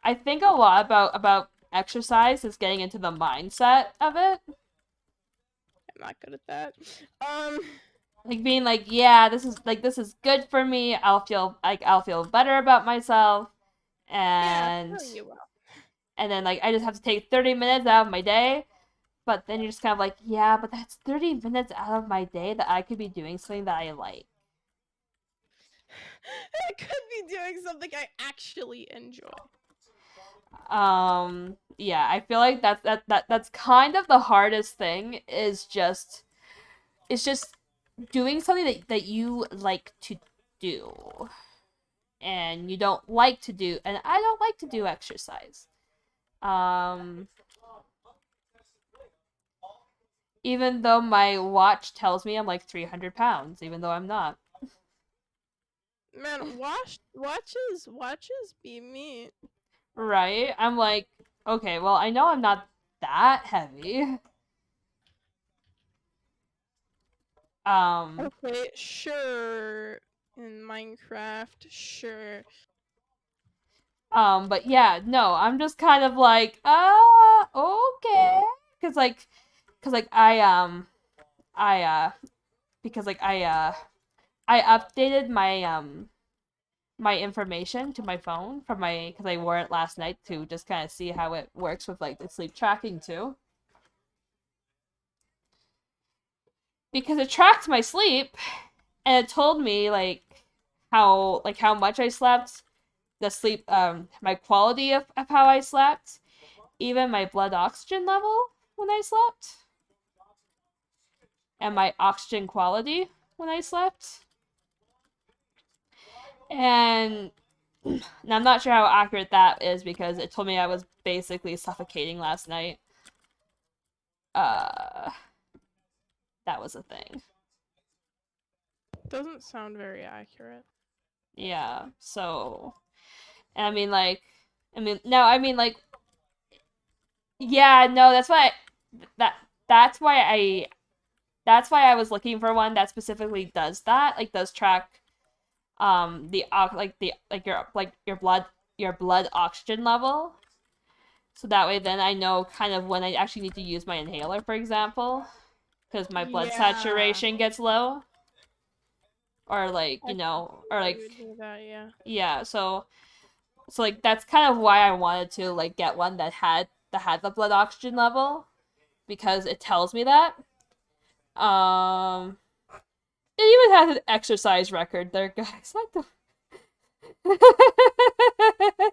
I think a lot about exercise is getting into the mindset of it. I'm not good at that. Um. Like being like, yeah, this is good for me. I'll feel better about myself, Yeah. and Sure you will. and then like I just have to take 30 minutes out of my day. But then you're just kind of like, yeah, but that's 30 minutes out of my day that I could be doing something that I like. I could be doing something I actually enjoy. Yeah, I feel like that's kind of the hardest thing is just it's just doing something that you like to do and you don't like to do, and I don't like to do exercise. Um Even though my watch tells me I'm like 300 pounds, even though I'm not. Man, watches be me. Right? I'm like, okay, well, I know I'm not that heavy. Um, Okay, sure. In Minecraft, sure. but yeah, no, I'm just kind of like, okay. Cause like, cause like I, because like I updated my information to my phone from my, cause I wore it last night to just kind of see how it works with like the sleep tracking too. Because it tracked my sleep and it told me like how much I slept, the sleep my quality of how I slept, even my blood oxygen level when I slept, and my oxygen quality when I slept. And I'm not sure how accurate that is because it told me I was basically suffocating last night. Uh that was a thing. Doesn't sound very accurate. Yeah. So, and I mean like no, I mean like yeah, no, that that's why I was looking for one that specifically does that, like does track your blood oxygen level. So that way then I know kind of when I actually need to use my inhaler, for example, because my blood saturation gets low. Or like, or like You would do that, yeah. yeah, so like that's kind of why I wanted to like get one that had the blood oxygen level because it tells me that. Um it even has an exercise record there, guys.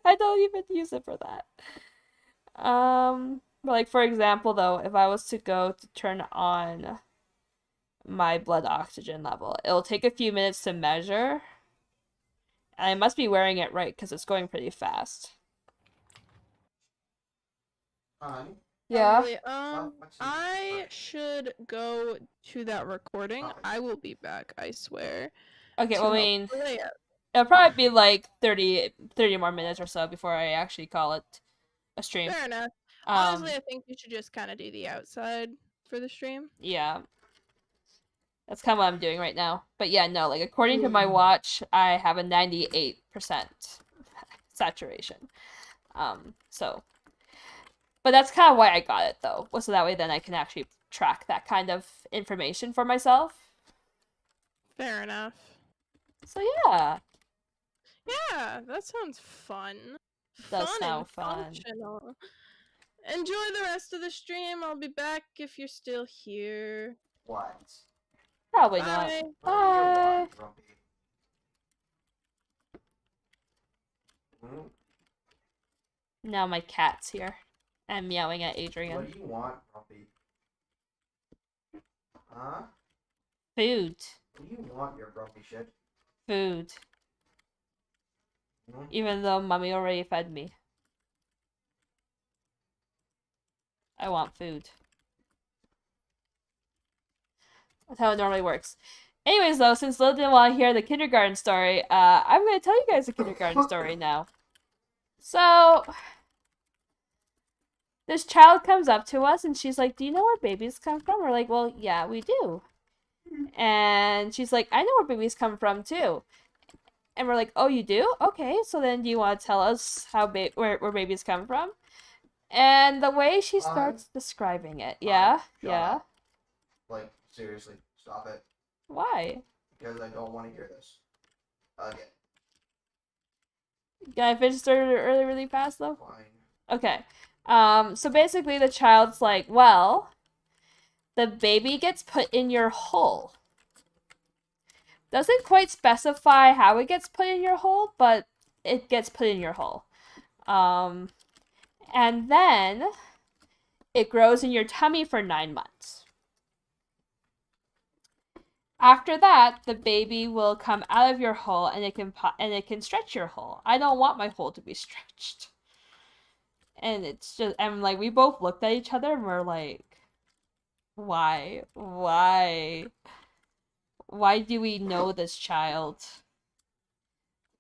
I don't even use it for that. But like for example though, if I was to go to turn on my blood oxygen level, it'll take a few minutes to measure. And I must be wearing it right because it's going pretty fast. Yeah. Really, I should go to that recording. I will be back, I swear. Okay, well, I mean, Play it. it'll probably be like 30 more minutes or so before I actually call it a stream. Fair enough. Honestly, I think you should just kind of do the outside for the stream. Yeah. That's kind of what I'm doing right now. But yeah, no, like according to my watch, I have a 98% saturation. So, but that's kind of why I got it though, was so that way then I can actually track that kind of information for myself. Fair enough. So yeah, Yeah, that sounds fun. does Fun sound and fun. functional. Enjoy the rest of the stream. I'll be back if you're still here. What? Probably Bye. not. What do you Bye. want, Grumpy? Hmm? Now my cat's here. I'm meowing at Adrian. What do you want, Grumpy? Huh? Food. What do you want, your grumpy shit? Food. Hmm? Even though mommy already fed me. I want food. That's how it normally works. Anyways, though, since Lil didn't want to hear the kindergarten story, I'm going to tell you guys the kindergarten story now. So, this child comes up to us and she's like, do you know where babies come from? We're like, well, yeah, we do. And she's like, I know where babies come from, too. And we're like, oh, you do? Okay, so then do you want to tell us how where babies come from? And the way she starts describing it, yeah, yeah. Up. Like, seriously, stop it. Why? Because I don't want to hear this. Again. Can I finish the story really fast, though? Fine. Okay. So basically the child's like, well, the baby gets put in your hole. Doesn't quite specify how it gets put in your hole, but it gets put in your hole. And then it grows in your tummy for 9 months. After that, the baby will come out of your hole and it can stretch your hole. I don't want my hole to be stretched. And it's just, and like we both looked at each other and we're like, why? Why do we know this child?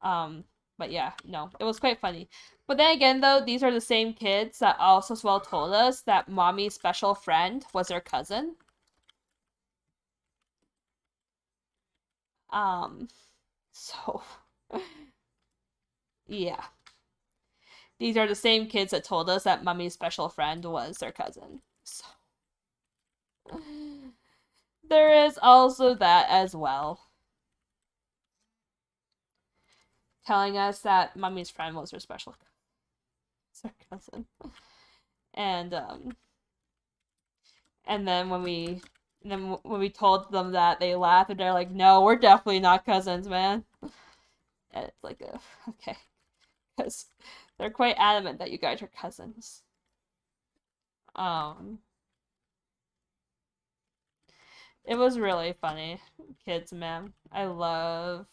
But yeah, no, it was quite funny. But then again, though, these are the same kids that also as well told us that mommy's special friend was their cousin. So, yeah. These are the same kids that told us that mommy's special friend was their cousin. So, there is also that as well. Telling us that mommy's friend was her special cousin. And then when we told them that, they laughed and they're like, no, we're definitely not cousins, man. And it's like, okay. Because they're quite adamant that you guys are cousins. It was really funny. Kids, man. I love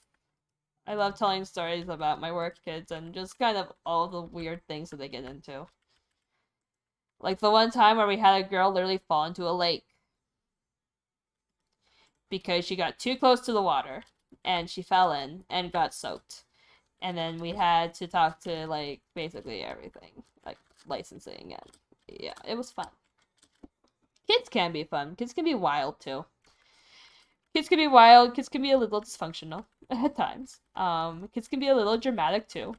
telling stories about my work kids and just kind of all the weird things that they get into. Like the one time where we had a girl literally fall into a lake because she got too close to the water and she fell in and got soaked. And then we had to talk to like basically everything, like licensing, and yeah, it was fun. Kids can be fun. Kids can be wild too. Kids can be wild. Kids can be a little dysfunctional at times. Kids can be a little dramatic too.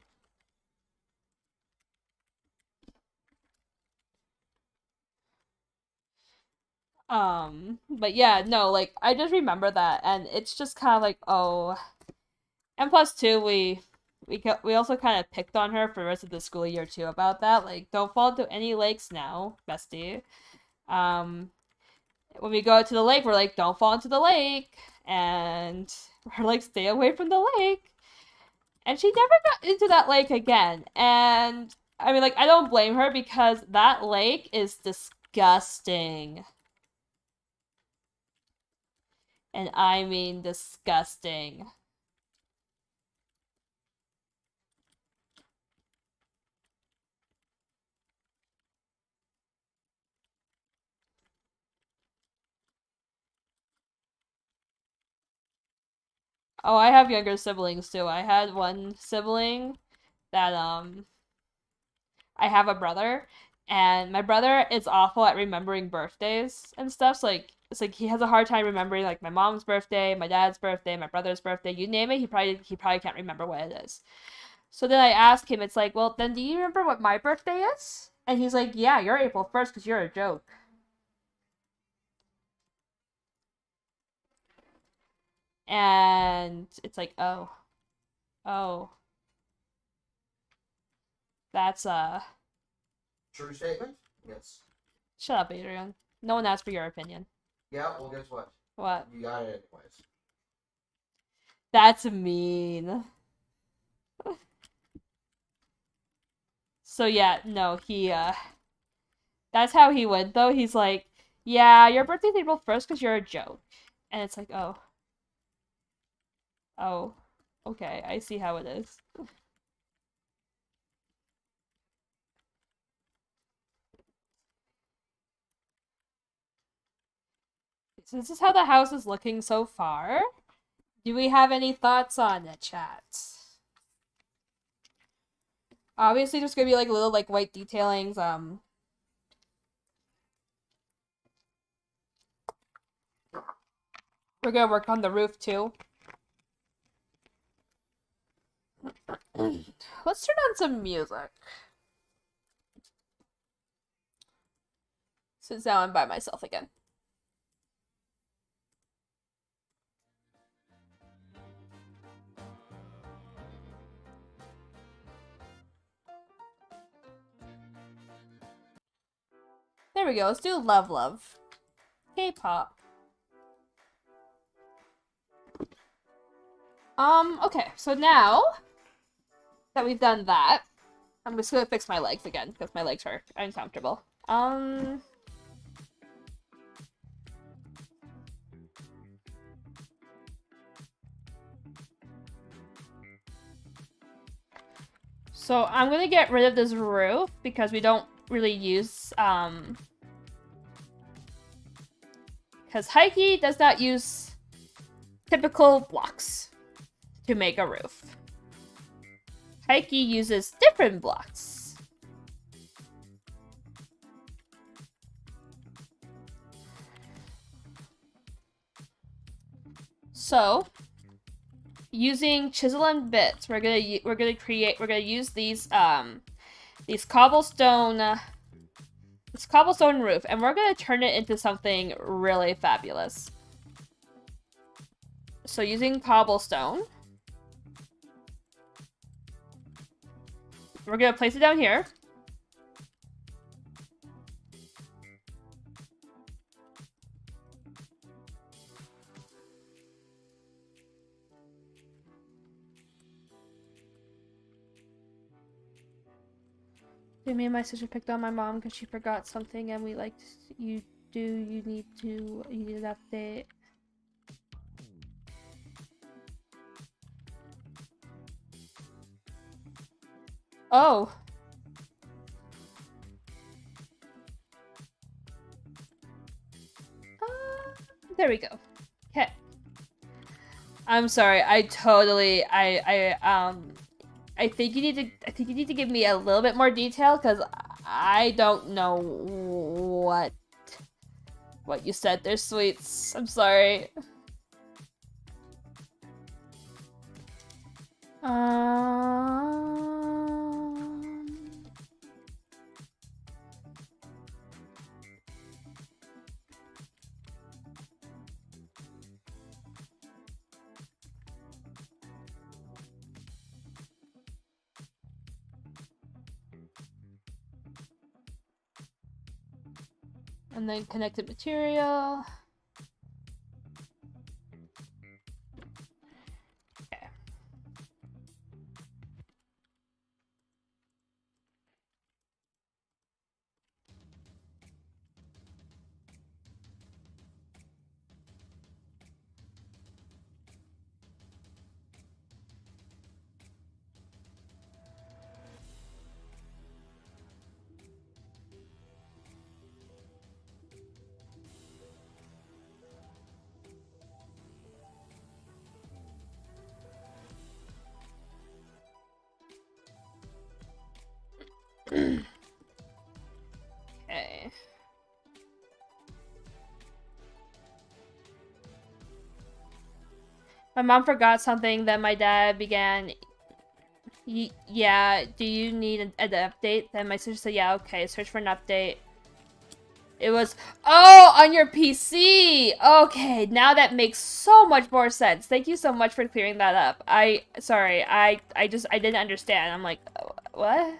But yeah, no, like I just remember that, and it's just kind of like, oh, and plus two, we also kind of picked on her for the rest of the school year too about that. Like, don't fall into any lakes now, bestie. When we go to the lake, we're like, don't fall into the lake, and we're like, stay away from the lake. And she never got into that lake again. And I mean, like, I don't blame her because that lake is disgusting. And I mean disgusting. Oh, I have younger siblings too. I had one sibling that I have a brother, and my brother is awful at remembering birthdays and stuff. So like it's like he has a hard time remembering like my mom's birthday, my dad's birthday, my brother's birthday. You name it, he probably can't remember what it is. So then I asked him, it's like, well, then do you remember what my birthday is? And he's like, yeah, you're April 1st because you're a joke. And it's like, oh. That's True statement? Yes. Shut up, Adrian. No one asked for your opinion. Yeah, well, guess what? What? You got it anyways. That's mean. So yeah, no, he that's how he went though. He's like, yeah, your birthday's April 1st because you're a joke. And it's like, oh. Oh. Okay, I see how it is. So this is how the house is looking so far. Do we have any thoughts on it, chat? Obviously, there's gonna be like little like white detailings. We're gonna work on the roof too. Let's turn on some music. Since now I'm by myself again. There we go. Let's do Love Love. K-pop. Okay. So now that we've done that, I'm just gonna fix my legs again because my legs are uncomfortable. So I'm gonna get rid of this roof because we don't really use, because Heike does not use typical blocks to make a roof. Heike uses different blocks. So, using chisel and bits, we're gonna use these cobblestone this cobblestone roof, and we're gonna turn it into something really fabulous. So using cobblestone, we're gonna place it down here. Me and my sister picked on my mom because she forgot something, and we liked you need an update. Oh. There we go. Okay. I'm sorry. I think you need to give me a little bit more detail because I don't know what you said there, sweets. I'm sorry. And then connected material. Okay. My mom forgot something, then my dad began, yeah, do you need an update? Then my sister said, yeah, okay, search for an update. It was, oh, on your PC! Okay, now that makes so much more sense. Thank you so much for clearing that up. Sorry, I didn't understand. I'm like, what?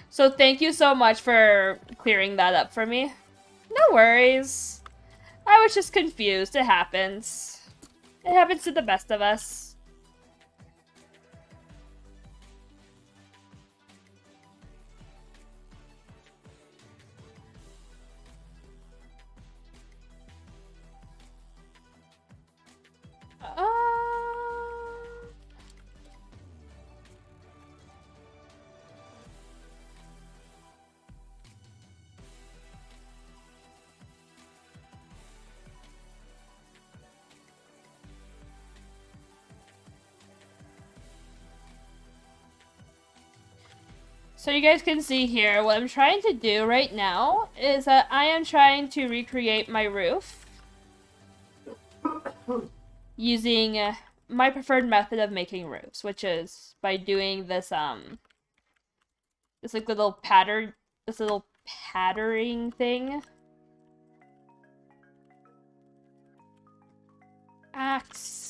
So thank you so much for clearing that up for me. No worries. I was just confused. It happens. It happens to the best of us. So you guys can see here, what I'm trying to do right now is that I am trying to recreate my roof using my preferred method of making roofs, which is by doing this this like little patterning thing. Axe.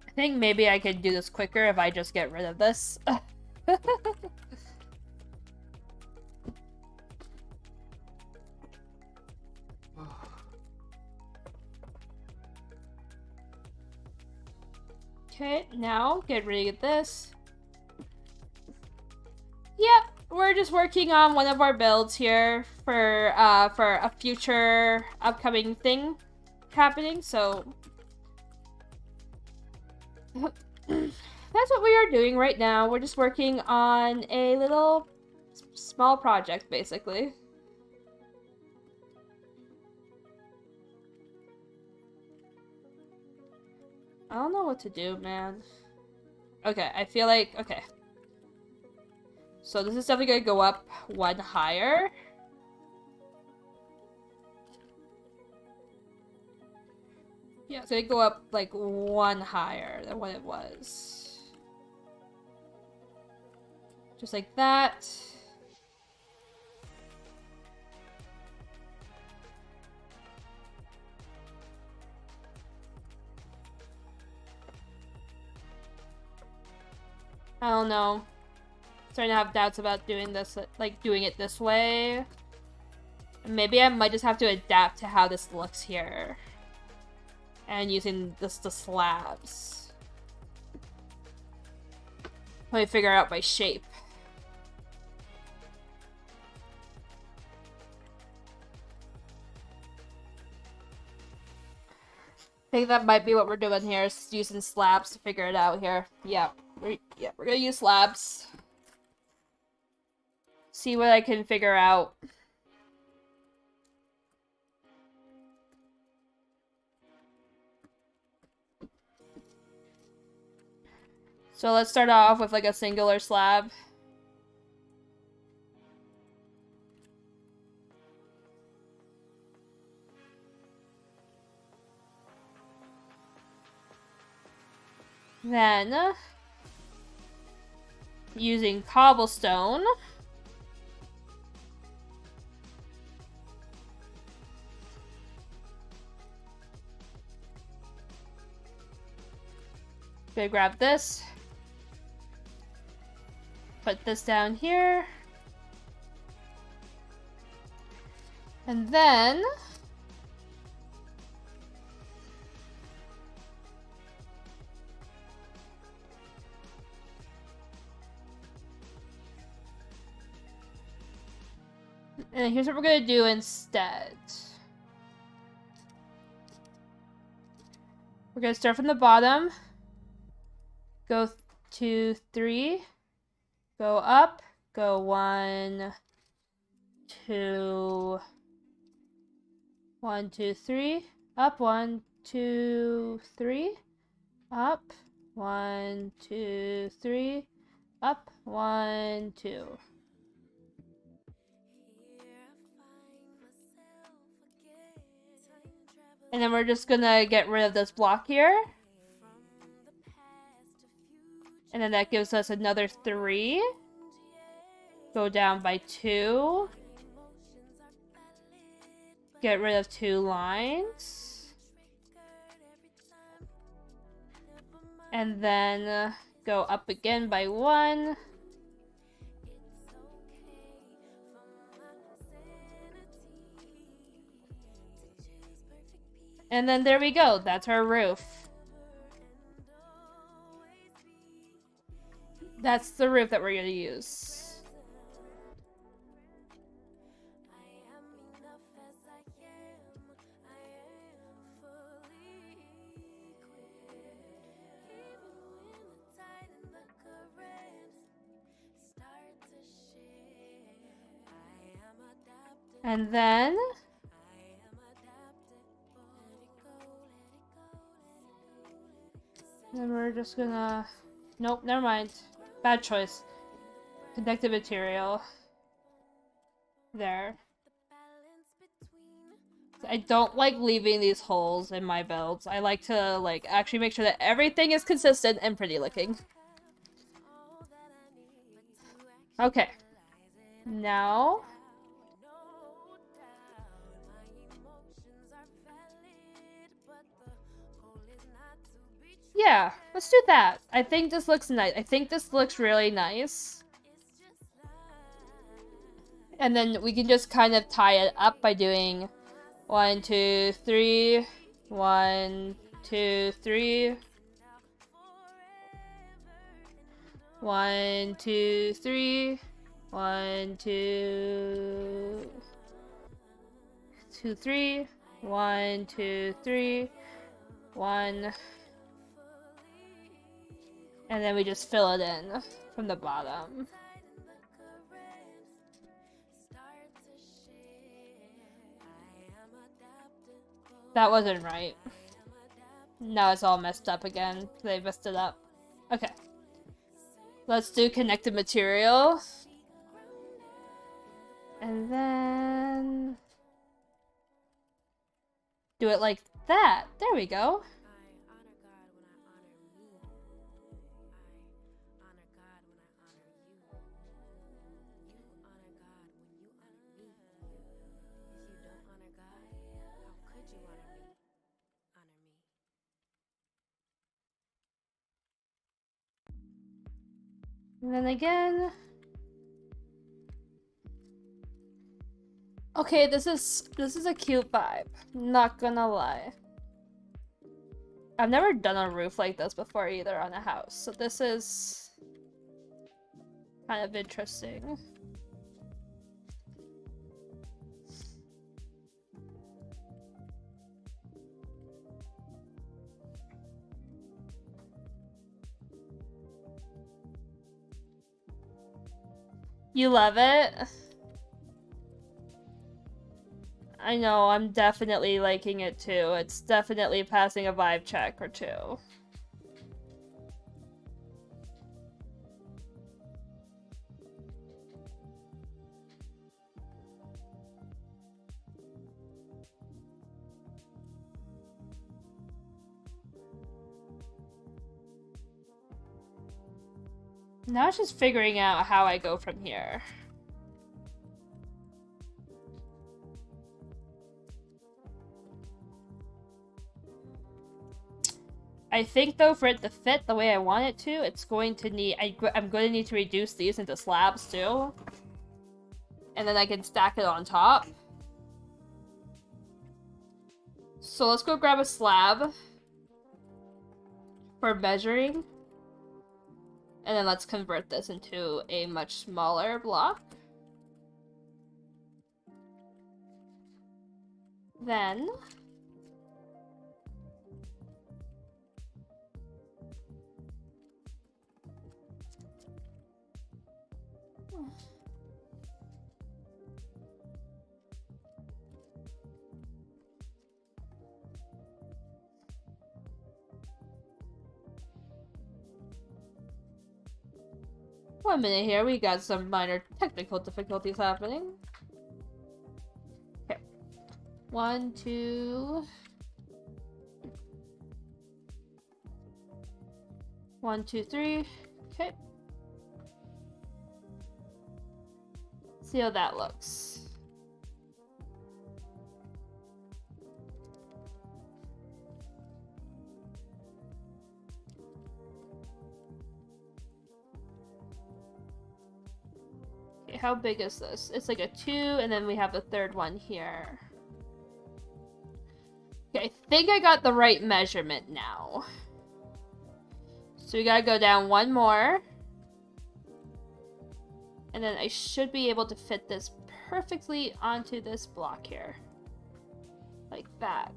I think maybe I could do this quicker if I just get rid of this. Okay, now get rid of this. Yep, we're just working on one of our builds here for a future upcoming thing happening, so that's what we are doing right now. We're just working on a little small project, basically. I don't know what to do, man. Okay, I feel like, okay. So this is definitely gonna go up one higher. Yeah, it's gonna go up like one higher than what it was. Just like that. I don't know. Starting to have doubts about doing this, like doing it this way. Maybe I might just have to adapt to how this looks here. And using the slabs. Let me figure out my shape. I think that might be what we're doing here, is using slabs to figure it out here. Yeah, we're gonna use slabs. See what I can figure out. So let's start off with like a singular slab. Then, using cobblestone, gonna grab this, put this down here, and then here's what we're gonna do instead. We're gonna start from the bottom, go 2, 3, go up, go 1, 2, 1, 2, 3. Up. 1, 2, 3. Up. 1, 2, 3. Up. 1, 2. And then we're just gonna get rid of this block here. And then that gives us another 3. Go down by 2. Get rid of 2 lines. And then go up again by 1. And then there we go. That's our roof. That's the roof that we're going to use. And then we're just gonna... Nope, never mind. Bad choice. Connective material. There. I don't like leaving these holes in my builds. I like to, like, actually make sure that everything is consistent and pretty looking. Okay. Now... yeah, let's do that. I think this looks nice. I think this looks really nice. And then we can just kind of tie it up by doing 1, 2, 3, 1, 2, 3, 1, 2, 3, 1, 2, 2, 3, 1, 2, 3, 1. And then we just fill it in from the bottom. That wasn't right. Now it's all messed up again. They messed it up. Okay. Let's do connected material. And then... do it like that. There we go. And then again. Okay, this is a cute vibe. Not gonna lie. I've never done a roof like this before either on a house, so this is kind of interesting. You love it? I know, I'm definitely liking it too. It's definitely passing a vibe check or two. Now it's just figuring out how I go from here. I think though, for it to fit the way I want it to, it's going to need... I'm going to need to reduce these into slabs too. And then I can stack it on top. So let's go grab a slab for measuring. And then let's convert this into a much smaller block. Then... 1 minute here, we got some minor technical difficulties happening. Okay. 1, 2... 1, 2, 3. Okay. See how that looks. Okay, how big is this? It's like a 2, and then we have a third one here. Okay, I think I got the right measurement now. So we gotta go down 1 more. And then I should be able to fit this perfectly onto this block here. Like that.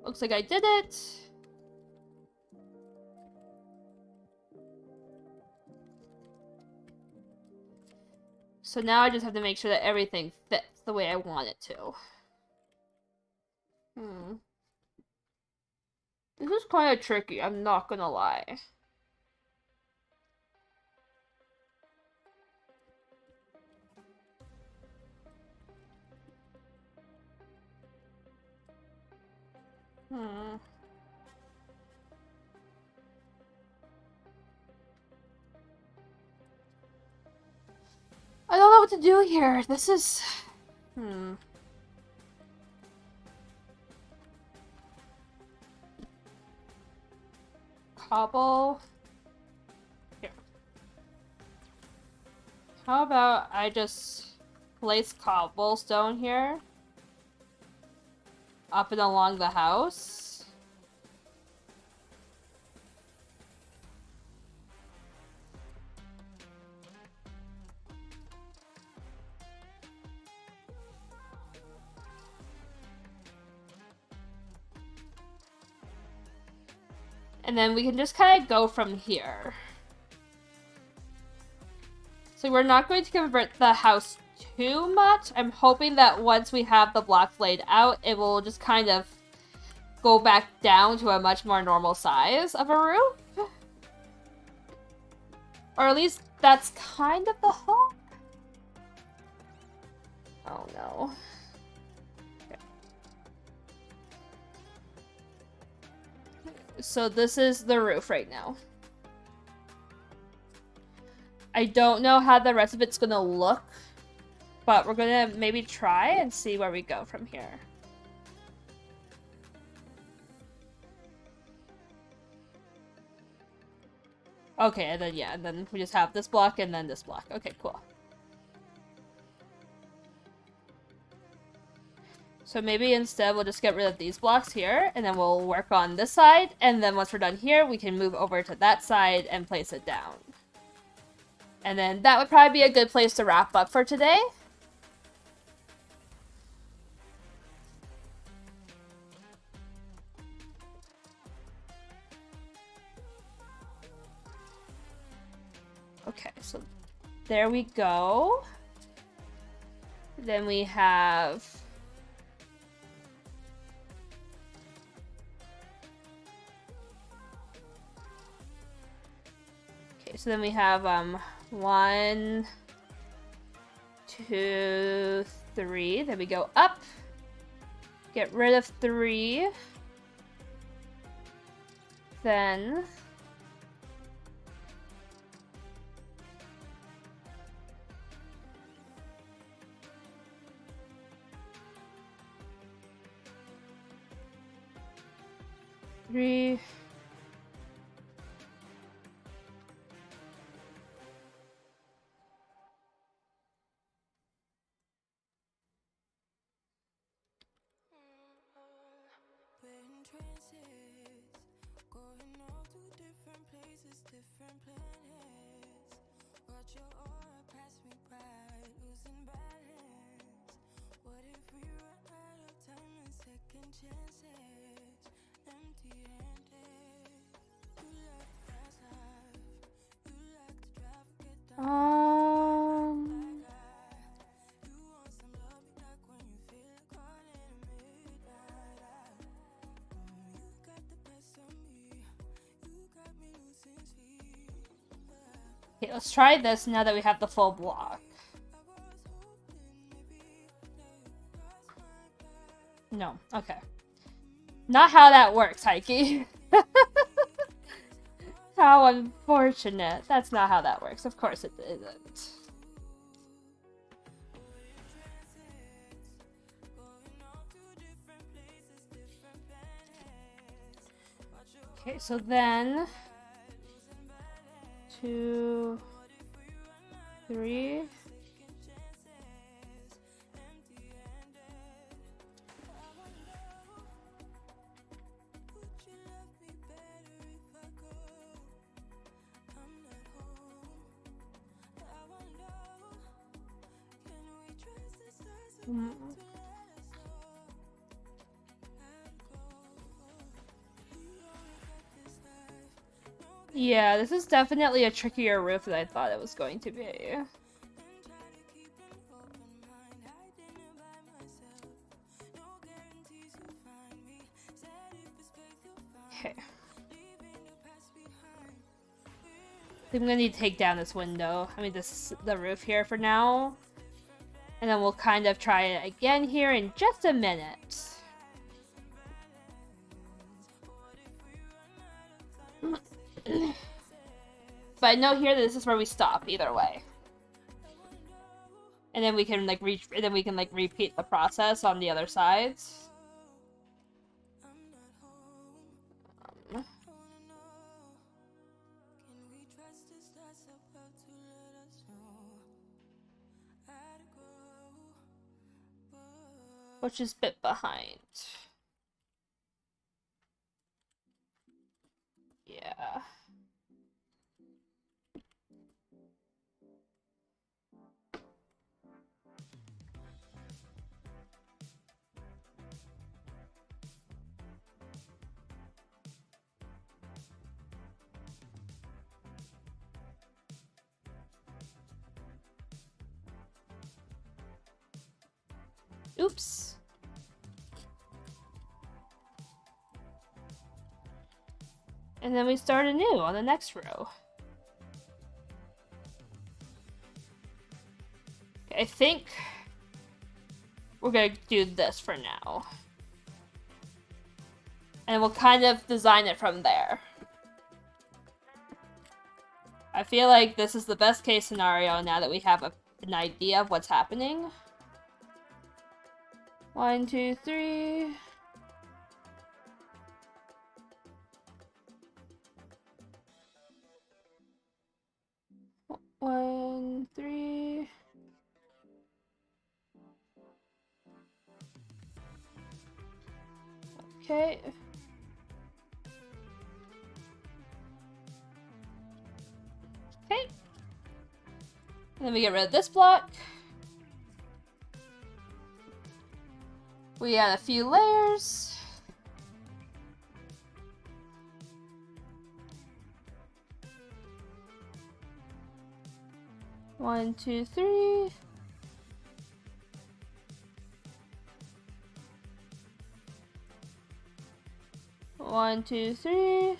Looks like I did it. So now I just have to make sure that everything fits the way I want it to. This is kind of tricky, I'm not gonna lie. I don't know what to do here. This is... Cobble. Here. How about I just place cobblestone here? Up and along the house? And then we can just kind of go from here. So we're not going to convert the house too much. I'm hoping that once we have the blocks laid out, it will just kind of go back down to a much more normal size of a roof. Or at least that's kind of the hope. Oh no. So this is the roof right now. I don't know how the rest of it's gonna look, but we're gonna maybe try and see where we go from here. Okay, and then yeah, and then we just have this block and then this block. Okay, cool. So maybe instead we'll just get rid of these blocks here, and then we'll work on this side, and then once we're done here, we can move over to that side and place it down. And then that would probably be a good place to wrap up for today. Okay, so there we go. Then we have... Okay, so then we have 1, 2, 3. Then we go up. Get rid of 3. Then... Three... Okay, let's try this now that we have the full block. No, okay. Not how that works, Heike. How unfortunate. That's not how that works. Of course it isn't. Okay, so then 2, 3. Yeah, this is definitely a trickier roof than I thought it was going to be. Okay. I think I'm gonna need to take down this window. I mean, the roof here for now. And then we'll kind of try it again here in just a minute. But I know here that this is where we stop either way. And then we can like repeat the process on the other sides. Which is a bit behind. Yeah. Oops. And then we start anew on the next row. Okay, I think we're gonna do this for now. And we'll kind of design it from there. I feel like this is the best case scenario now that we have an idea of what's happening. 1, 2, 3. One, 3. Okay. Okay. And then we get rid of this block. We add a few layers. One, 2, 3. One, 2, 3.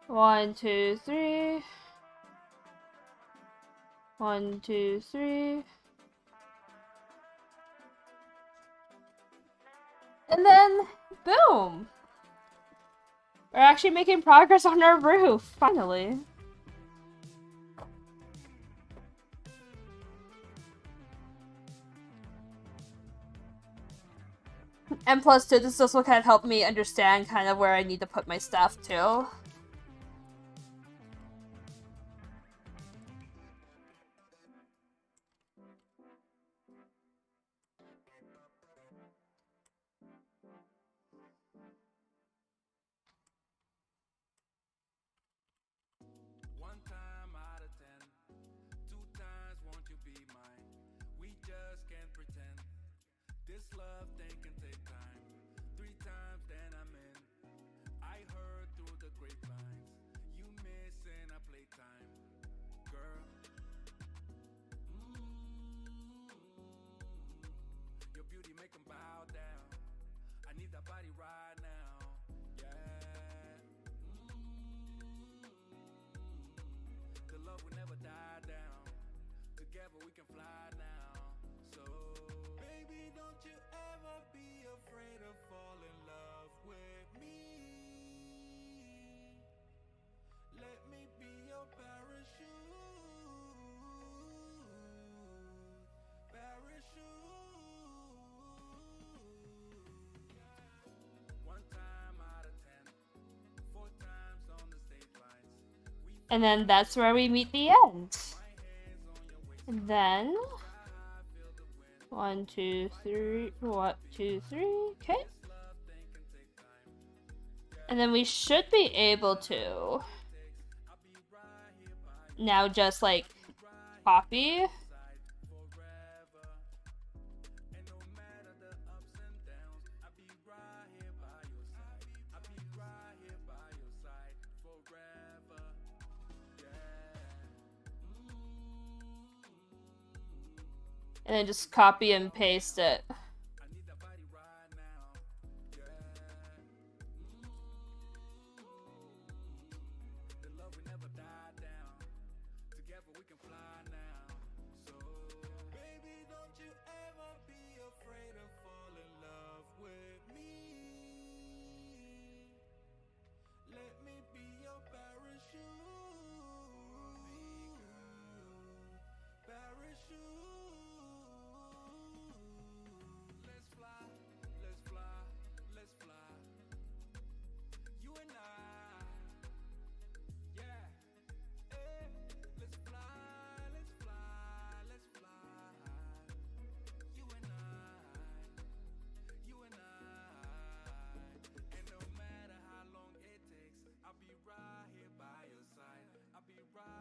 1, 2, 3. 1, 2, 3. And then, boom! We're actually making progress on our roof, finally. And plus, too, this also kind of helped me understand kind of where I need to put my stuff, too. One time out of 10, 2 times won't you be mine? We just can't pretend. This love thing can take time. 3 times then I'm in. I heard through the grapevines, you missing a playtime, girl. Your beauty make 'em bow down. I need that body right now, yeah. Together we can fly now. So, baby, don't you ever be afraid of falling in love with me. Let me be your parachute. One time out of 10, 4 times on the state lines. And then that's where we meet the end. And then 1, 2, 3, 1, 2, 3, okay. And then we should be able to now just like copy. And then just copy and paste it.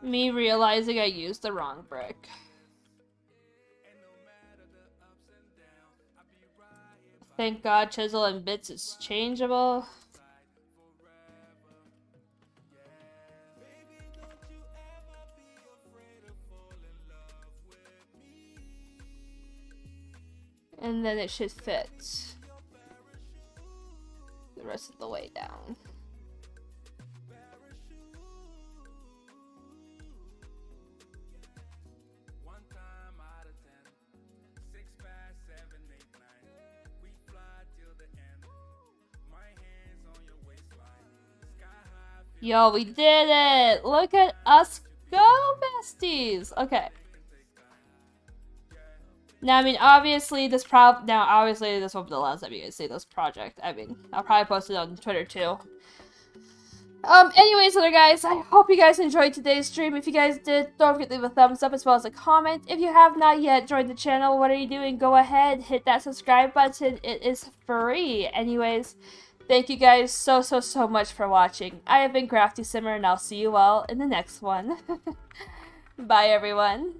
Me realizing I used the wrong brick. Thank God Chisel and Bits is changeable. And then it should fit the rest of the way down. Yo, we did it! Look at us go, besties! Okay. Now, I mean, obviously, this won't be the last time you guys see this project. I mean, I'll probably post it on Twitter, too. Anyways, other guys, I hope you guys enjoyed today's stream. If you guys did, don't forget to leave a thumbs up as well as a comment. If you have not yet joined the channel, what are you doing? Go ahead, hit that subscribe button. It is free. Anyways, thank you guys so much for watching. I have been Crafty Simmer, and I'll see you all in the next one. Bye, everyone.